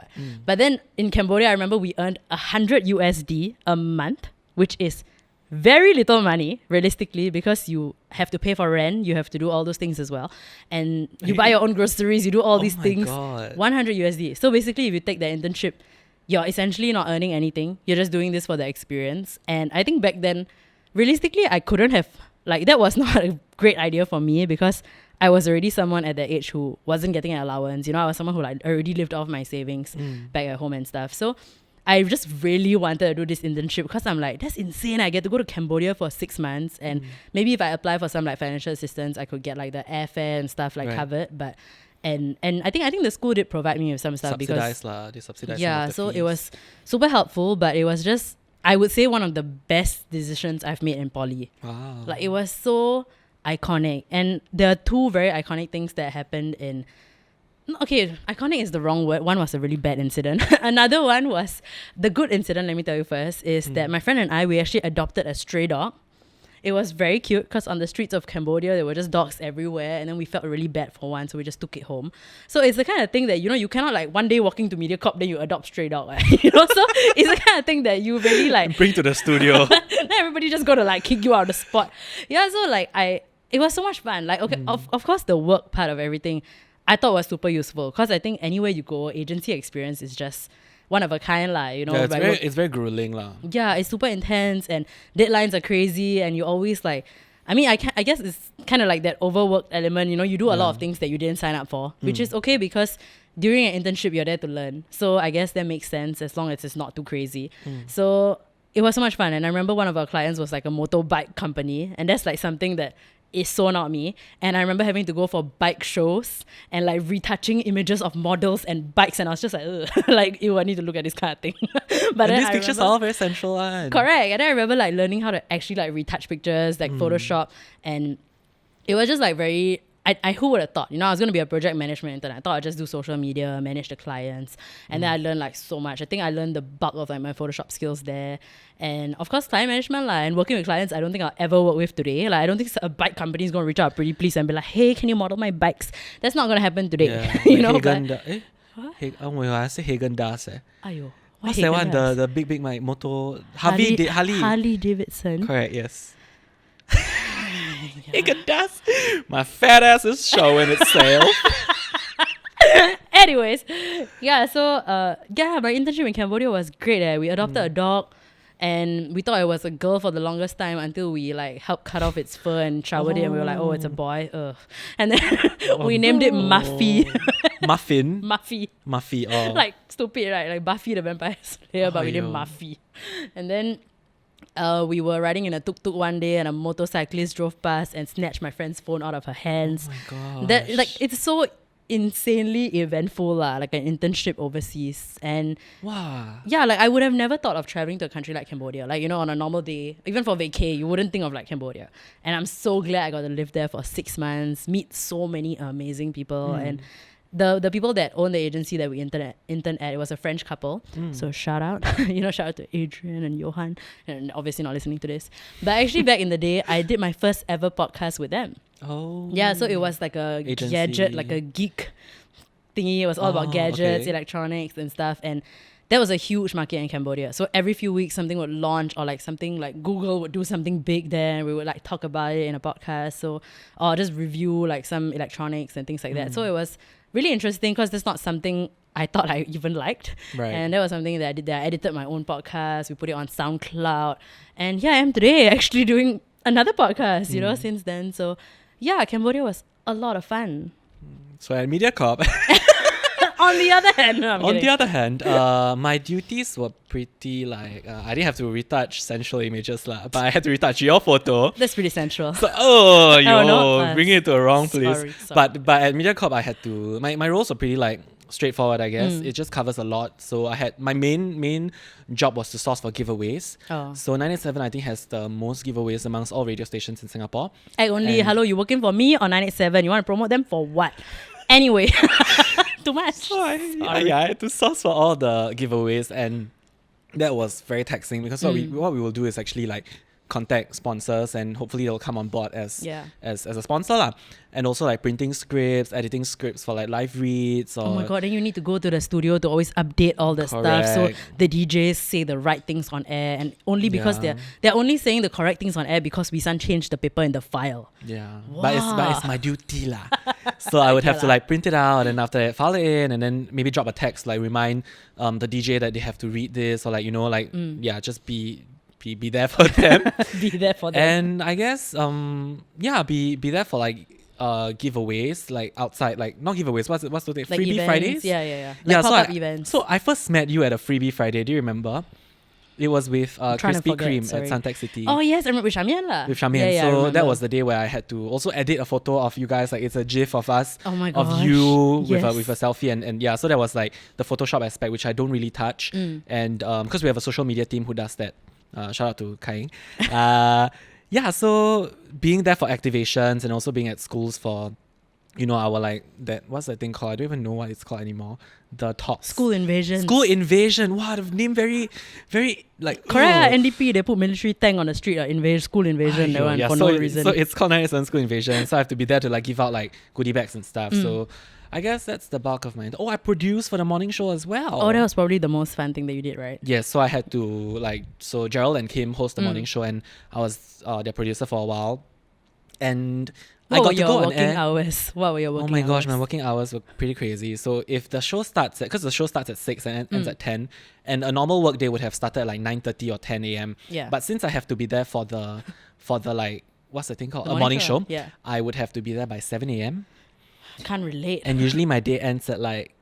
But then in Cambodia, I remember we earned 100 USD a month, which is very little money realistically, because you have to pay for rent, you have to do all those things as well, and you buy your own groceries, you do all these my things. God. 100 USD. So basically, if you take the internship, you're essentially not earning anything. You're just doing this for the experience. And I think back then, realistically, I couldn't have, that was not a great idea for me, because I was already someone at that age who wasn't getting an allowance. I was someone who already lived off my savings back at home and stuff. So I just really wanted to do this internship because I'm like, that's insane. I get to go to Cambodia for 6 months, and maybe if I apply for some financial assistance, I could get the airfare and stuff covered. But and I think the school did provide me with some stuff Subsidized because lah. They subsidized. yeah, some of the so fees. it was super helpful. But it was just, I would say, one of the best decisions I've made in poly. Wow. It was so iconic, and there are 2 very iconic things that happened in. Okay, iconic is the wrong word. One was a really bad incident. Another one was the good incident. Let me tell you first, is that my friend and I, we actually adopted a stray dog. It was very cute because on the streets of Cambodia, there were just dogs everywhere, and then we felt really bad for one, so we just took it home. So it's the kind of thing that, you cannot one day walking to mEdiAc0rp, then you adopt stray dog. So it's the kind of thing that you really Bring to the studio. then everybody just gonna kick you out of the spot. Yeah, so it was so much fun. Of course, the work part of everything I thought was super useful, because I think anywhere you go, agency experience is just one of a kind lah. Yeah, it's very grueling lah. Yeah, it's super intense, and deadlines are crazy, and you always I guess it's kind of like that overworked element. You do a lot of things that you didn't sign up for, which is okay because during an internship you're there to learn. So I guess that makes sense as long as it's not too crazy. So it was so much fun, and I remember one of our clients was a motorbike company, and that's something that is so not me. And I remember having to go for bike shows and like retouching images of models and bikes, and I was just like, ugh, like, ew, I need to look at this kind of thing. But And then these I pictures remember, are all very sensual. One. correct. And then I remember like learning how to actually like retouch pictures, like Photoshop, and it was just like very. I who would have thought? You know, I was going to be a project management intern. I thought I'd just do social media, manage the clients, and then I learned like so much. I think I learned the bulk of like my Photoshop skills there, and of course client management and working with clients. I don't think I'll ever work with today. Like I don't think a bike company is going to reach out Preetipls and be like, hey, can you model my bikes? That's not going to happen today. Yeah, you like know. Oh my god, I say Hagen Dazs. Ayo, What's that one? The big like moto Harley. Harley Davidson. Correct. Yes. Hagen Dazs. My fat ass is showing itself. Anyways, yeah, so my internship in Cambodia was great. We adopted a dog, and we thought it was a girl for the longest time until we like helped cut off its fur and showered it, and we were like, oh, it's a boy. Ugh. And then we named it Muffy. Muffin. Muffy. Oh. Like stupid, right? Like Buffy the Vampire Slayer, but we named Muffy. And then we were riding in a tuk-tuk one day, and a motorcyclist drove past and snatched my friend's phone out of her hands. Oh my god. That like it's so insanely eventful, like an internship overseas. And wow. yeah, like I would have never thought of traveling to a country like Cambodia. Like, you know, on a normal day, even for vacay, you wouldn't think of like Cambodia. And I'm so glad I got to live there for 6 months, meet so many amazing people. And the people that own the agency that we intern at, it was a French couple. So shout out, shout out to Adrian and Johan, and obviously not listening to this. But actually back in the day, I did my first ever podcast with them. Oh. Yeah, so it was like a Agency. gadget, like a geek thingy. It was all about gadgets, electronics and stuff. And that was a huge market in Cambodia. So every few weeks something would launch, or like something like Google would do something big there, and we would like talk about it in a podcast. So, or just review like some electronics and things like that. So it was really interesting because that's not something I thought I even liked. Right. And that was something that I did there. I edited my own podcast. We put it on SoundCloud. And yeah, I am today actually doing another podcast, since then. So yeah, Cambodia was a lot of fun. So at mEdiAc0rp. On the other hand, no, I'm On kidding. the other hand, my duties were pretty like I didn't have to retouch sensual images but I had to retouch your photo. That's pretty sensual. So no, bringing it to a wrong place. Sorry. But at mEdiAc0rp I had to my roles were pretty like straightforward, I guess. It just covers a lot. So I had my main job was to source for giveaways. Oh. So 987 I think has the most giveaways amongst all radio stations in Singapore. Hello, you working for me or 987? You want to promote them for what? Anyway, too much. So I had to source for all the giveaways, and that was very taxing because what we will do is actually like contact sponsors, and hopefully they'll come on board as a sponsor lah. And also like printing scripts, editing scripts for like live reads. Or Oh my god, then you need to go to the studio to always update all the stuff so the DJs say the right things on air, and only because they're only saying the correct things on air because we changed the paper in the file. Yeah. Wow. But it's my duty lah. So I would have to like print it out, and after that file it in, and then maybe drop a text like remind the DJ that they have to read this, or like just be there for them. Be there for them. And I guess be there for like giveaways, like outside, like not giveaways, what's the thing? Like Freebie events? Fridays? Yeah. Like pop-up events. So I first met you at a Freebie Friday, do you remember? It was with Krispy Kreme at Suntec City. Oh yes, I remember with Shamian lah. With Shamian. So that was the day where I had to also edit a photo of you guys. Like it's a GIF of us. Oh my gosh. Of you Yes. with a selfie, and yeah. So that was like the Photoshop aspect, which I don't really touch. And because we have a social media team who does that. Shout out to Kai. So being there for activations and also being at schools for, our like that, what's that thing called? I don't even know what it's called anymore. The talks. School invasion. Wow, the name very, very like. Correct. NDP, they put military tank on the street, school invasion. That one for no reason. So it's called 987 School Invasion. So I have to be there to like give out like goodie bags and stuff. So I guess that's the bulk of mine. Oh, I produced for the morning show as well. Oh, that was probably the most fun thing that you did, right? Yes, so I had to so Gerald and Kim host the morning show, and I was their producer for a while. And I got to go on air. Hours? What were your working hours? Oh my gosh, my working hours were pretty crazy. So if the show starts because the show starts at 6 and ends at 10, and a normal work day would have started at like 9:30 or 10 a.m. Yeah. But since I have to be there for the like, what's the thing called? The a morning show. Yeah. I would have to be there by 7 a.m. Can't relate. And usually my day ends at like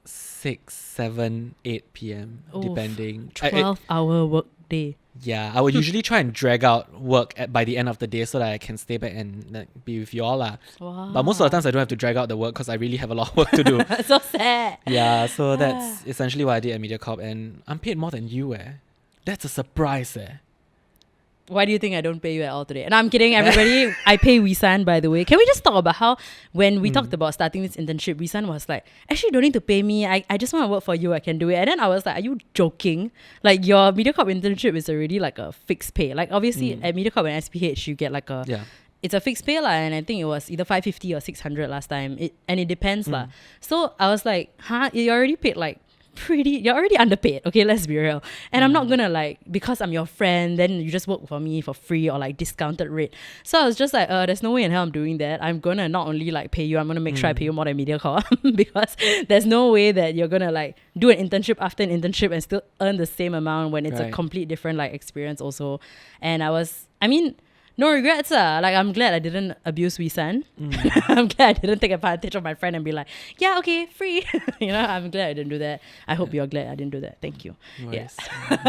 6, 7, 8 p.m. Oof, depending. 12-hour work day. Yeah, I would usually try and drag out work by the end of the day so that I can stay back and like, be with you all lah. Wow. But most of the times I don't have to drag out the work because I really have a lot of work to do. So sad. Yeah, so that's essentially what I did at mEdiAc0rp, and I'm paid more than you. That's a surprise. Why do you think I don't pay you at all today? And I'm kidding, everybody. I pay Wisan, by the way. Can we just talk about how when we talked about starting this internship, Wisan was like, actually, you don't need to pay me. I just want to work for you. I can do it. And then I was like, are you joking? Like, your mEdiAc0rp internship is already like a fixed pay. Like, obviously, at mEdiAc0rp and SPH, you get like a... Yeah. It's a fixed pay lah, and I think it was either 550 or 600 last time. It depends lah. So I was like, you already paid like you're already underpaid. Okay, let's be real. And I'm not gonna like, because I'm your friend, then you just work for me for free or like discounted rate. So I was just like, there's no way in hell I'm doing that. I'm gonna not only like pay you, I'm gonna make sure I pay you more than mEdiAc0rp because there's no way that you're gonna like do an internship after an internship and still earn the same amount when it's a complete different like experience also. And no regrets. Like, I'm glad I didn't abuse Wisan. I'm glad I didn't take advantage of my friend and be like, yeah, okay, free. I'm glad I didn't do that. I hope you're glad I didn't do that. Thank you. Nice.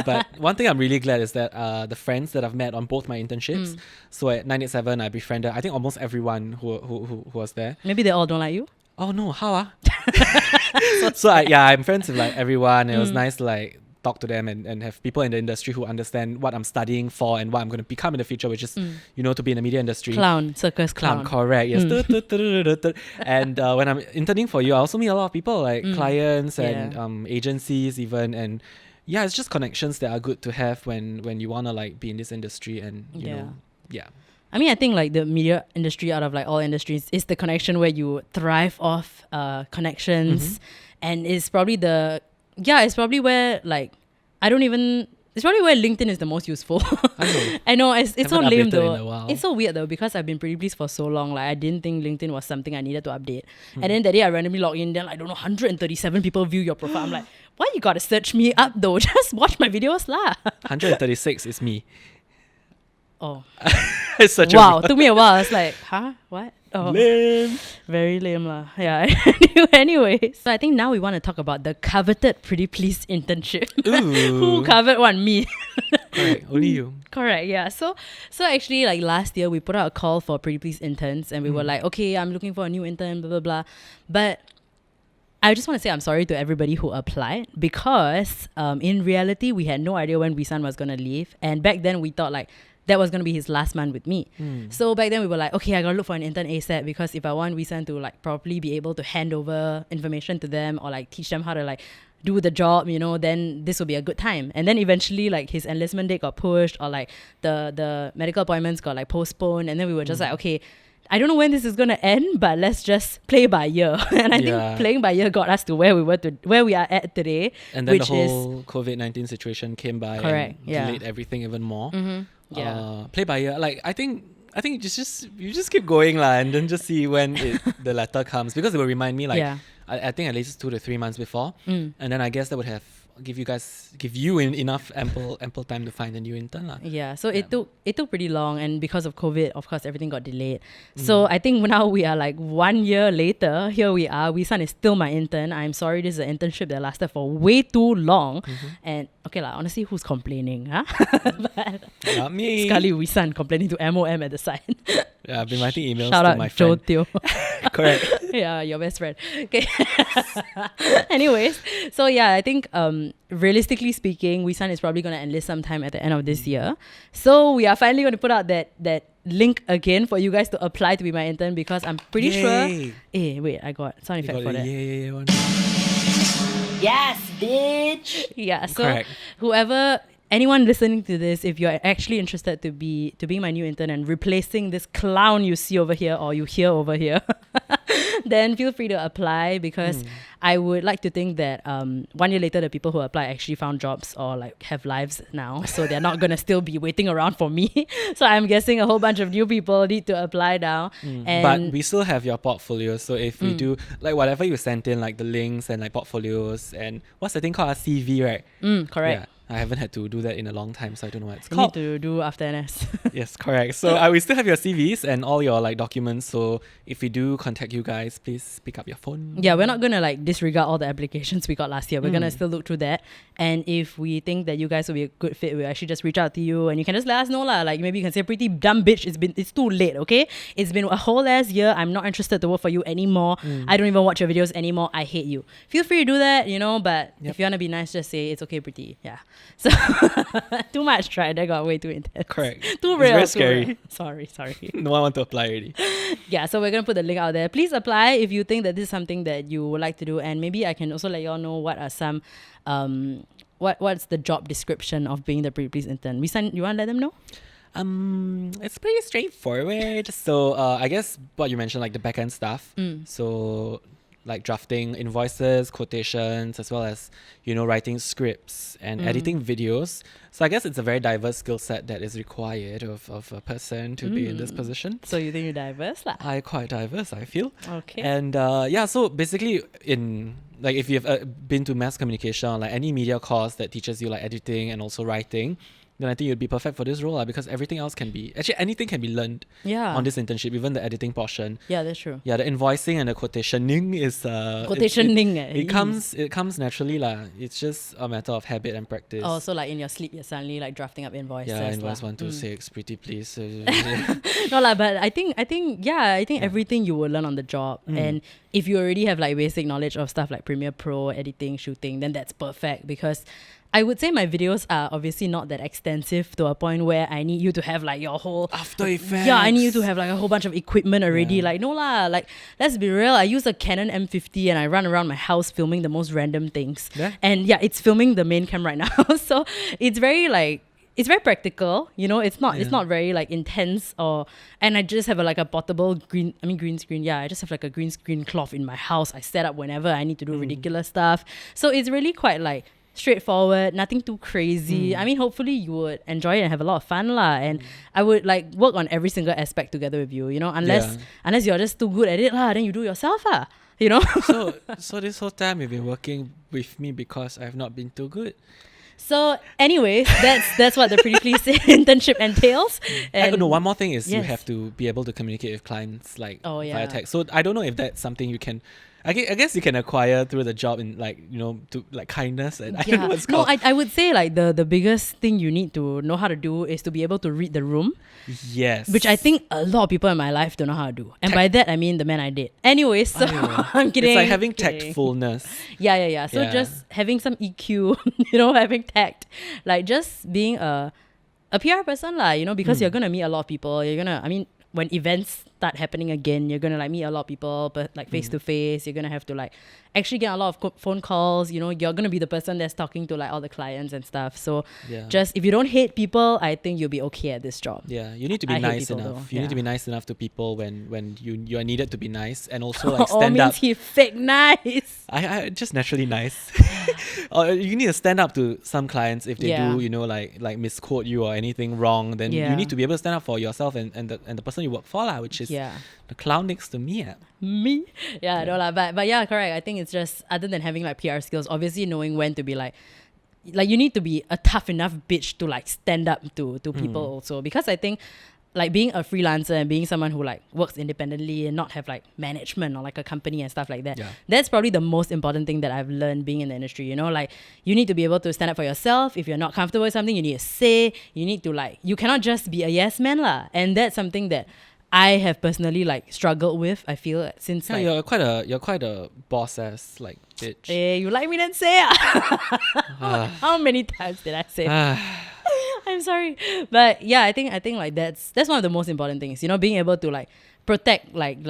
But one thing I'm really glad is that the friends that I've met on both my internships, so at 987 I befriended, I think almost everyone who was there. Maybe they all don't like you? Oh no, how? I'm friends with like everyone. It was nice to like talk to them and have people in the industry who understand what I'm studying for and what I'm going to become in the future, which is, to be in the media industry. Circus clown. Correct, yes. And when I'm interning for you, I also meet a lot of people, like clients and agencies even. And yeah, it's just connections that are good to have when you want to like be in this industry and, you know, yeah. I mean, I think like the media industry out of like all industries is the connection where you thrive off connections. And it's probably it's probably where like, it's probably where LinkedIn is the most useful. I know it's so lame though. It's so weird though because I've been Preetipls for so long. Like, I didn't think LinkedIn was something I needed to update. And then that day I randomly log in, then I don't know, 137 people view your profile. I'm like, why you gotta search me up though? Just watch my videos lah. 136 is me. Oh. It's such took me a while. I was like, what? Oh, lame. Very lame lah. Yeah. Anyway, so I think now we want to talk about the coveted Preetipls internship. Who covered one? Me. Correct. Only you. Correct. Yeah. So actually, like last year, we put out a call for Preetipls interns, and we were like, okay, I'm looking for a new intern, blah blah blah. But I just want to say I'm sorry to everybody who applied because in reality, we had no idea when Wisan was gonna leave, and back then we thought like that was going to be his last month with me. So back then we were like, okay, I got to look for an intern ASAP because if I want Wisan to like properly be able to hand over information to them or like teach them how to like do the job, then this will be a good time. And then eventually like his enlistment date got pushed or like the medical appointments got like postponed. And then we were just like, okay, I don't know when this is going to end, but let's just play by ear. And I think playing by ear got us to where we are at today. And then the whole COVID-19 situation came by and delayed everything even more. Play by ear. Like I think you just keep going lah, and then just see when the letter comes, because it will remind me like I think at least 2 to 3 months before, and then I guess that would have give you enough ample time to find a new intern lah. Yeah, so it took pretty long, and because of COVID, of course, everything got delayed. So I think now we are like 1 year later. Here we are. Wisan is still my intern. I'm sorry, this is an internship that lasted for way too long. And okay lah, honestly, who's complaining? Huh? But not me. Sekali Wisan complaining to MOM at the side. Yeah, I've been writing emails Shout to out my friend. Joe Teo. Correct. Yeah, your best friend. Okay. Anyways, so yeah, I think realistically speaking, Wisan is probably going to enlist sometime at the end of this year. So we are finally going to put out that link again for you guys to apply to be my intern, because I'm pretty sure. Wait, I got sound effect for that. One. Yes, bitch. Yeah, so Correct. Anyone listening to this, if you're actually interested to be my new intern and replacing this clown you see over here or you hear over here, then feel free to apply, because I would like to think that 1 year later, the people who apply actually found jobs or like have lives now, so they're not gonna still be waiting around for me. So I'm guessing a whole bunch of new people need to apply now. But we still have your portfolio, so if we do like whatever you sent in, like the links and like portfolios and what's the thing called, a CV, right? Correct. Yeah. I haven't had to do that in a long time, so I don't know what it's You need called. to do after NS. Yes, correct. So we still have your CVs and all your like documents. So if we do contact you guys, please pick up your phone. Yeah, we're not gonna like disregard all the applications we got last year. We're gonna still look through that, and if we think that you guys will be a good fit, we'll actually just reach out to you, and you can just let us know lah. Like maybe you can say, "Pretty dumb bitch, it's too late, okay? It's been a whole ass year. I'm not interested to work for you anymore. I don't even watch your videos anymore. I hate you." Feel free to do that, but if you wanna be nice, just say it's okay, Pretty. Yeah. So too much, right? That got way too intense. Correct. Too It's real. very too scary. real. Sorry. No one want to apply already. Yeah, so we're gonna put the link out there. Please apply if you think that this is something that you would like to do, and maybe I can also let y'all know what are some what's the job description of being the Preetipls intern. You wanna let them know? It's pretty straightforward. So I guess what you mentioned, like the back end stuff. So like drafting invoices, quotations, as well as writing scripts and editing videos. So I guess it's a very diverse skill set that is required of a person to be in this position. So you think you're diverse, lah? I quite diverse, I feel. Okay. And so basically if you've been to mass communication or like any media course that teaches you like editing and also writing, then I think you'd be perfect for this role because everything else anything can be learned on this internship, even the editing portion. Yeah, that's true. Yeah, the invoicing and the quotationing is it comes naturally lah. It's just a matter of habit and practice. Oh, so like in your sleep you're suddenly like drafting up invoices. Yeah, invoice 126, pretty please. No lah, but I think everything you will learn on the job, and if you already have like basic knowledge of stuff like Premiere Pro, editing, shooting, then that's perfect because I would say my videos are obviously not that extensive to a point where I need you to have like your whole After Effects. Yeah, I need you to have like a whole bunch of equipment already. Yeah. Like no lah, like let's be real. I use a Canon M50 and I run around my house filming the most random things. Yeah. And yeah, it's filming the main cam right now. So it's very practical, it's not very like intense and I just have a portable green screen. Yeah, I just have like a green screen cloth in my house. I set up whenever I need to do ridiculous stuff. So it's really quite like straightforward, nothing too crazy. I mean, hopefully you would enjoy it and have a lot of fun lah. And I would like work on every single aspect together with you, unless you're just too good at it lah, then you do yourself lah. So this whole time you've been working with me because I've not been too good. So anyways, that's what the Preetipls internship entails. And one more thing is you Yes. have to be able to communicate with clients Oh, via yeah. text. So I don't know if that's something you can. I guess you can acquire through the job in to like kindness and I don't know what it's called. I would say like the biggest thing you need to know how to do is to be able to read the room, Yes. which I think a lot of people in my life don't know how to do. And by that I mean the man I date. Anyway, so I'm kidding. It's like having kidding. tactfulness. Yeah. So Yeah. just having some EQ, having tact, like just being a PR person lah, because you're gonna meet a lot of people. When events start happening again, you're gonna like meet a lot of people, but like face to face, you're gonna have to like actually get a lot of phone calls. You're gonna be the person that's talking to like all the clients and stuff. So Yeah. just if you don't hate people, I think you'll be okay at this job. Yeah, you need to be I hate nice people enough. though, You need to yeah. be nice enough to people when you are needed to be nice, and also like All stand means up. he fake nice. I just naturally nice. Or you need to stand up to some clients if they Yeah. do like misquote you or anything wrong. Then Yeah. you need to be able to stand up for yourself and the person you work for lah, which is Yeah. the clown next to me. Me? Yeah, no lah. But yeah, correct. I think it's just other than having like PR skills, obviously knowing when to be like you need to be a tough enough bitch to like stand up to people also, because I think like being a freelancer and being someone who like works independently and not have like management or like a company and stuff like that, Yeah. that's probably the most important thing that I've learned being in the industry. Like you need to be able to stand up for yourself. If you're not comfortable with something, you need to say. You need to like, you cannot just be a yes man lah. And that's something that I have personally like struggled with, I feel, since Yeah, like you're quite a boss ass like bitch. you like me then say How many times did I say I'm sorry, but yeah, I think like that's one of the most important things, being able to like protect like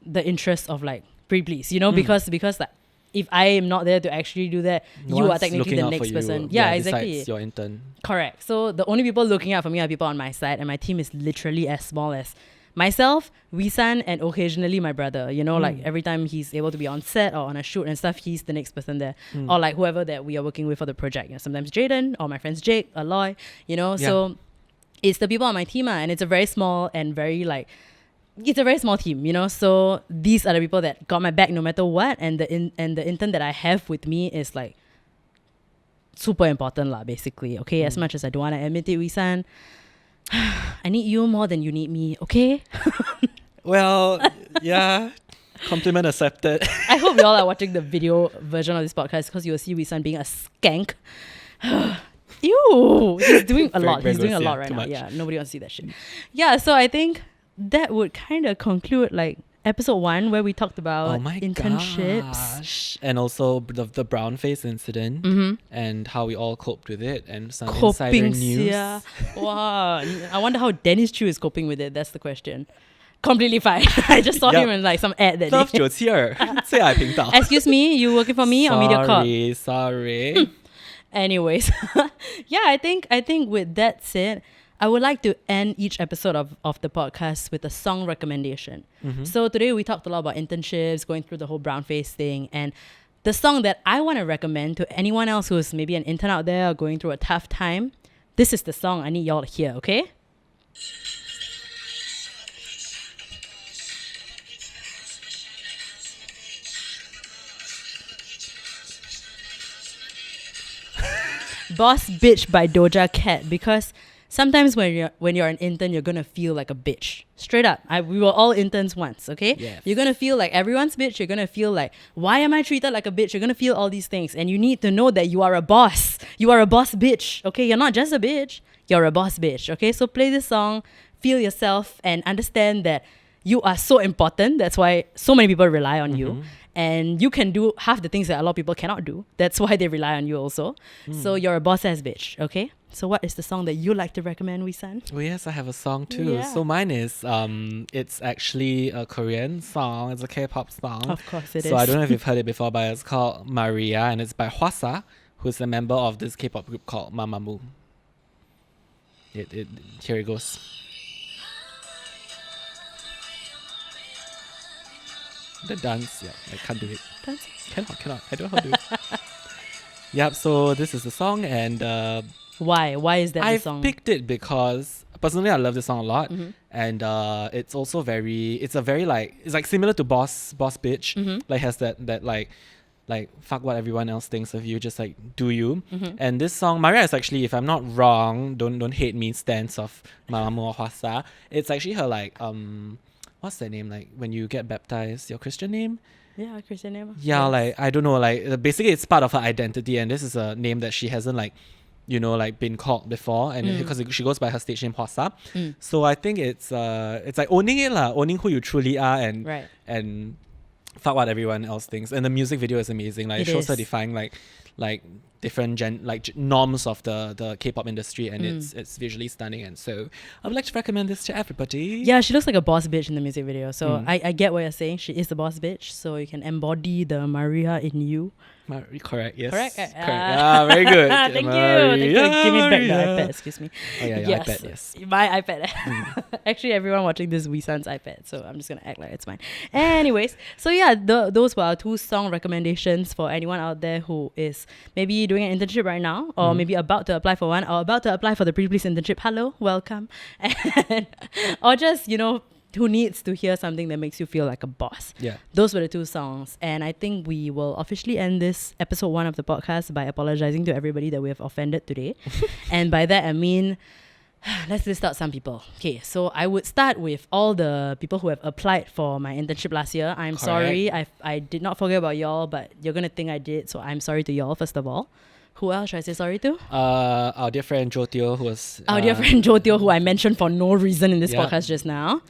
the interests of like Preetipls, because like if I am not there to actually do that, No you are one's technically looking the out next for person. you. Yeah, exactly. Besides your intern. Correct. So the only people looking out for me are people on my side, and my team is literally as small as myself, Wisan, and occasionally my brother. Like every time he's able to be on set or on a shoot and stuff, he's the next person there. Or like whoever that we are working with for the project. Sometimes Jayden or my friends Jake, Aloy, So it's the people on my team, and it's a very small and very like it's a very small team, So these are the people that got my back no matter what, and the intern that I have with me is like super important lah, basically. Okay, as much as I don't want to admit it, Wisan, I need you more than you need me. Okay. Well, yeah. Compliment accepted. I hope y'all are watching the video version of this podcast because you will see Wisan being a skank. Ew, he's doing a lot. Very He's doing a gross, lot yeah, right too now. much. Yeah, nobody wants to see that shit. Yeah, so I think that would kind of conclude like episode 1 where we talked about Oh my internships. gosh. And also the Brownface incident and how we all coped with it and some insider Coping, news. yeah. Wow. I wonder how Dennis Chu is coping with it. That's the question. Completely fine. I just saw Yup. him in like some ad that Love day. 九七二最爱频道 Excuse me, you working for me or mEdiAc0rp? Sorry. Anyways, yeah, I think with that said, I would like to end each episode of the podcast with a song recommendation. So today we talked a lot about internships, going through the whole brownface thing, and the song that I want to recommend to anyone else who's maybe an intern out there or going through a tough time, this is the song I need y'all to hear, okay? Boss Bitch by Doja Cat, because sometimes when you're an intern, you're gonna feel like a bitch. Straight up. We were all interns once, okay? Yes. You're gonna feel like everyone's bitch. You're gonna feel like, why am I treated like a bitch? You're gonna feel all these things. And you need to know that you are a boss. You are a boss bitch, okay? You're not just a bitch. You're a boss bitch, okay? So play this song, feel yourself, and understand that you are so important. That's why so many people rely on you. And you can do half the things that a lot of people cannot do. That's why they rely on you also. So you're a boss ass bitch, okay? So what is the song that you like to recommend, Wisan? Oh yes, I have a song too. Yeah. So mine is it's actually a Korean song. It's a K-pop song. Of course it is. So I don't know if you've heard it before, but it's called Maria and it's by Hwasa, who's a member of this K-pop group called Mamamoo. Here it goes. The dance, yeah, I can't do it. Dancing. Cannot. I don't know how to do it. Yep, so this is the song and Why? Why is that the I've song? picked it because personally I love this song a lot. And it's also it's like similar to Boss Bitch. Like has that like fuck what everyone else thinks of you, just like do you. And this song, Maria is actually, if I'm not wrong, don't hate me, stance of Mamamoo or Hwasa. It's actually her like what's that name, like when you get baptized, your Christian name? Yeah, Christian name. Yeah, Yes. like I don't know, like basically it's part of her identity, and this is a name that she hasn't like, like been called before, and because she goes by her stage name Hwasa. So I think it's like owning it lah, owning who you truly are, and Right. and fuck what everyone else thinks. And the music video is amazing. Like it It shows her is. defying like different norms of the K-pop industry, and it's visually stunning. And so I would like to recommend this to everybody. Yeah, she looks like a boss bitch in the music video. So I get what you're saying. She is the boss bitch. So you can embody the Maria in you. Correct. Yes. Correct? Correct. Ah. Yeah, very good. Thank you. Thank you. Give me back the Maria. iPad. Excuse me. Oh yeah, your iPad. Yes. My iPad. Actually, everyone watching this Wisan's iPad, so I'm just gonna act like it's mine. Anyways, so yeah, those were our 2 song recommendations for anyone out there who is maybe doing an internship right now, or maybe about to apply for one, or about to apply for the Preetipls Internship. Hello, welcome, and or just who needs to hear something that makes you feel like a boss. Yeah. Those were the 2 songs. And I think we will officially end this episode 1 of the podcast by apologizing to everybody that we have offended today. And by that, I mean, let's list out some people. Okay, so I would start with all the people who have applied for my internship last year. I'm sorry. I did not forget about y'all, but you're going to think I did. So I'm sorry to y'all, first of all. Who else should I say sorry to? Our dear friend Jo Teo, who was Our dear friend Jo Teo, who I mentioned for no reason in this Yeah. podcast just now.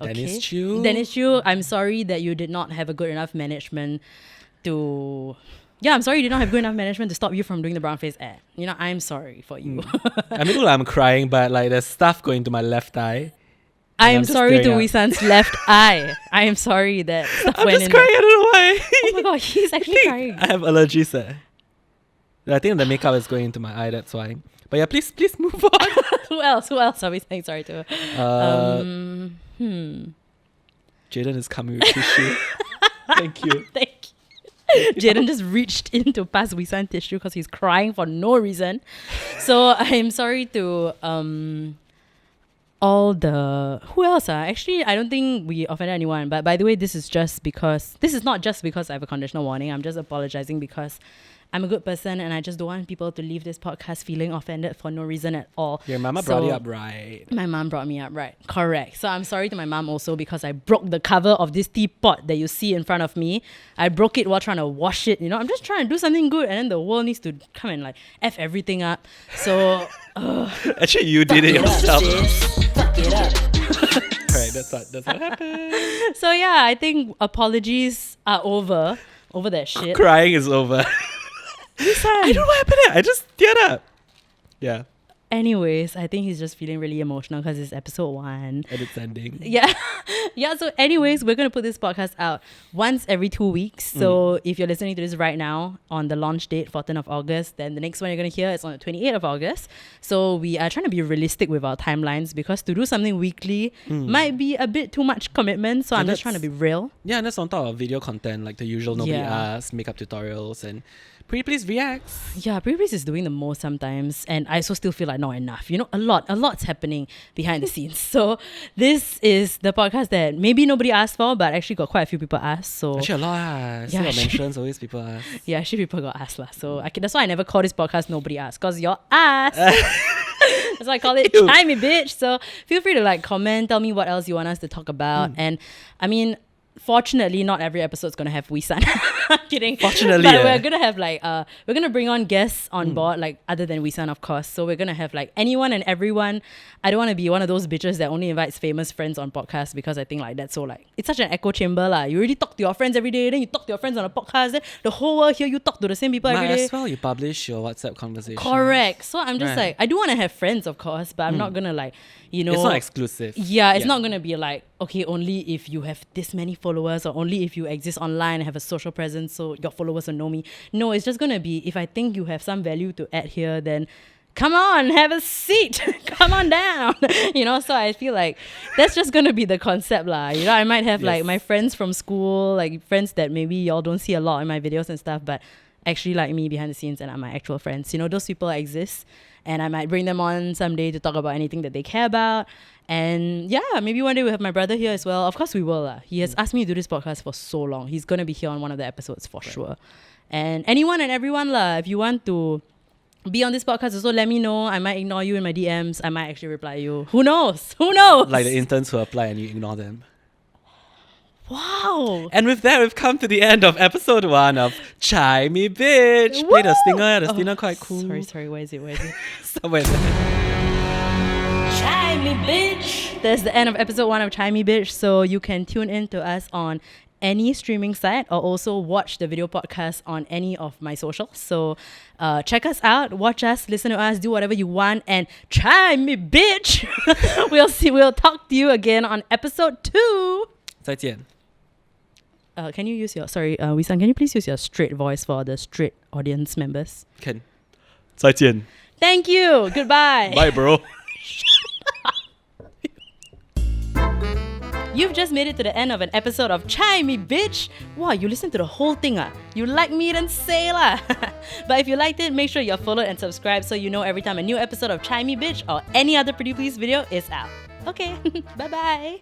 Dennis Chu. Dennis Chu, I'm sorry that you did not have a good enough management to... Yeah, I'm sorry you did not have good enough management to stop you from doing the brownface ad. I'm sorry for you. I mean, look, I'm crying, but like there's stuff going to my left eye. I I'm am just sorry to staring Wisan's left eye. I am sorry that stuff I'm went just in crying. I don't know why. Oh my god, he's actually crying. I have allergies. I think the makeup is going into my eye. That's why. But yeah, please move on. Who else are we saying sorry to? Jayden is coming with tissue. Thank you. Thank you. Jayden just reached in to pass Wisan tissue because he's crying for no reason. So I'm sorry to all the... Who else? Actually, I don't think we offended anyone. But by the way, this is not just because I have a conditional warning. I'm just apologizing because I'm a good person and I just don't want people to leave this podcast feeling offended for no reason at all. Your mama brought you up right. My mom brought me up right. Correct. So I'm sorry to my mom also because I broke the cover of this teapot that you see in front of me. I broke it while trying to wash it. You know, I'm just trying to do something good and then the world needs to come and like F everything up. So Actually, you did it yourself. Fuck it up. Right, that's what happened. so yeah, I think apologies are over that shit. Crying is over. I don't know what happened there. I just teared up. Yeah. Anyways, I think he's just feeling really emotional because it's episode 1. And it's ending. Yeah. Yeah, so anyways, we're going to put this podcast out once every 2 weeks. So if you're listening to this right now on the launch date, 14th of August, then the next one you're going to hear is on the 28th of August. So we are trying to be realistic with our timelines because to do something weekly might be a bit too much commitment. So I'm just trying to be real. Yeah, and that's on top of video content, like the usual nobody asks, makeup tutorials, and Preetipls reacts. Yeah, Preetipls is doing the most sometimes, and I also still feel like not enough. You know, a lot's happening behind the scenes. So this is the podcast that maybe nobody asked for, but actually got quite a few people asked. So Actually, a lot. I see your mentions, always people ask. yeah, actually people got asked lah. So that's why I never call this podcast Nobody Asked, because you're asked. That's why I call it Chimey Bitch. So feel free to like comment, tell me what else you want us to talk about. And I mean, fortunately, not every episode is gonna have Wisan. I'm kidding. Fortunately, but we're gonna have like we're gonna bring on guests on board, like other than Wisan, of course. So we're gonna have like anyone and everyone. I don't want to be one of those bitches that only invites famous friends on podcasts because I think like that's so like it's such an echo chamber lah. You already talk to your friends every day, then you talk to your friends on a podcast. Then the whole world here, you talk to the same people every Might day. as well you publish your WhatsApp conversation. Correct. So I'm just Right. like, I do want to have friends, of course, but I'm not gonna like, you know, It's not exclusive. yeah, it's not gonna be like, okay, only if you have this many followers or only if you exist online and have a social presence so your followers will know me. No, it's just gonna be if I think you have some value to add here, then come on, have a seat. Come on down. You know, so I feel like that's just gonna be the concept lah. You know, I might have like my friends from school, like friends that maybe y'all don't see a lot in my videos and stuff, but actually like me behind the scenes and are my actual friends. You know, those people exist. And I might bring them on someday to talk about anything that they care about. And yeah, maybe one day we'll have my brother here as well. Of course we will. He has asked me to do this podcast for so long. He's going to be here on one of the episodes for sure. And anyone and everyone, if you want to be on this podcast also, let me know. I might ignore you in my DMs. I might actually reply you. Who knows? Who knows? Like the interns who apply and you ignore them. Wow. And with that, we've come to the end of episode 1 of Chimey Bitch. Play the stinger. The stinger quite cool. Sorry. Where is it? Somewhere there. Chimey bitch. That's the end of episode 1 of Chimey Bitch. So you can tune in to us on any streaming site or also watch the video podcast on any of my socials. So check us out, watch us, listen to us, do whatever you want, and Chimey Bitch. We'll talk to you again on episode 2. 再见. Can you use your Wisan, can you please use your straight voice for the straight audience members? Can. 再见. Thank you. Goodbye. Bye, bro. You've just made it to the end of an episode of Chimey Bitch. Wow, you listened to the whole thing. You like me, then say lah. But if you liked it, make sure you're followed and subscribed so you know every time a new episode of Chimey Bitch or any other Preetipls video is out. Okay, bye-bye.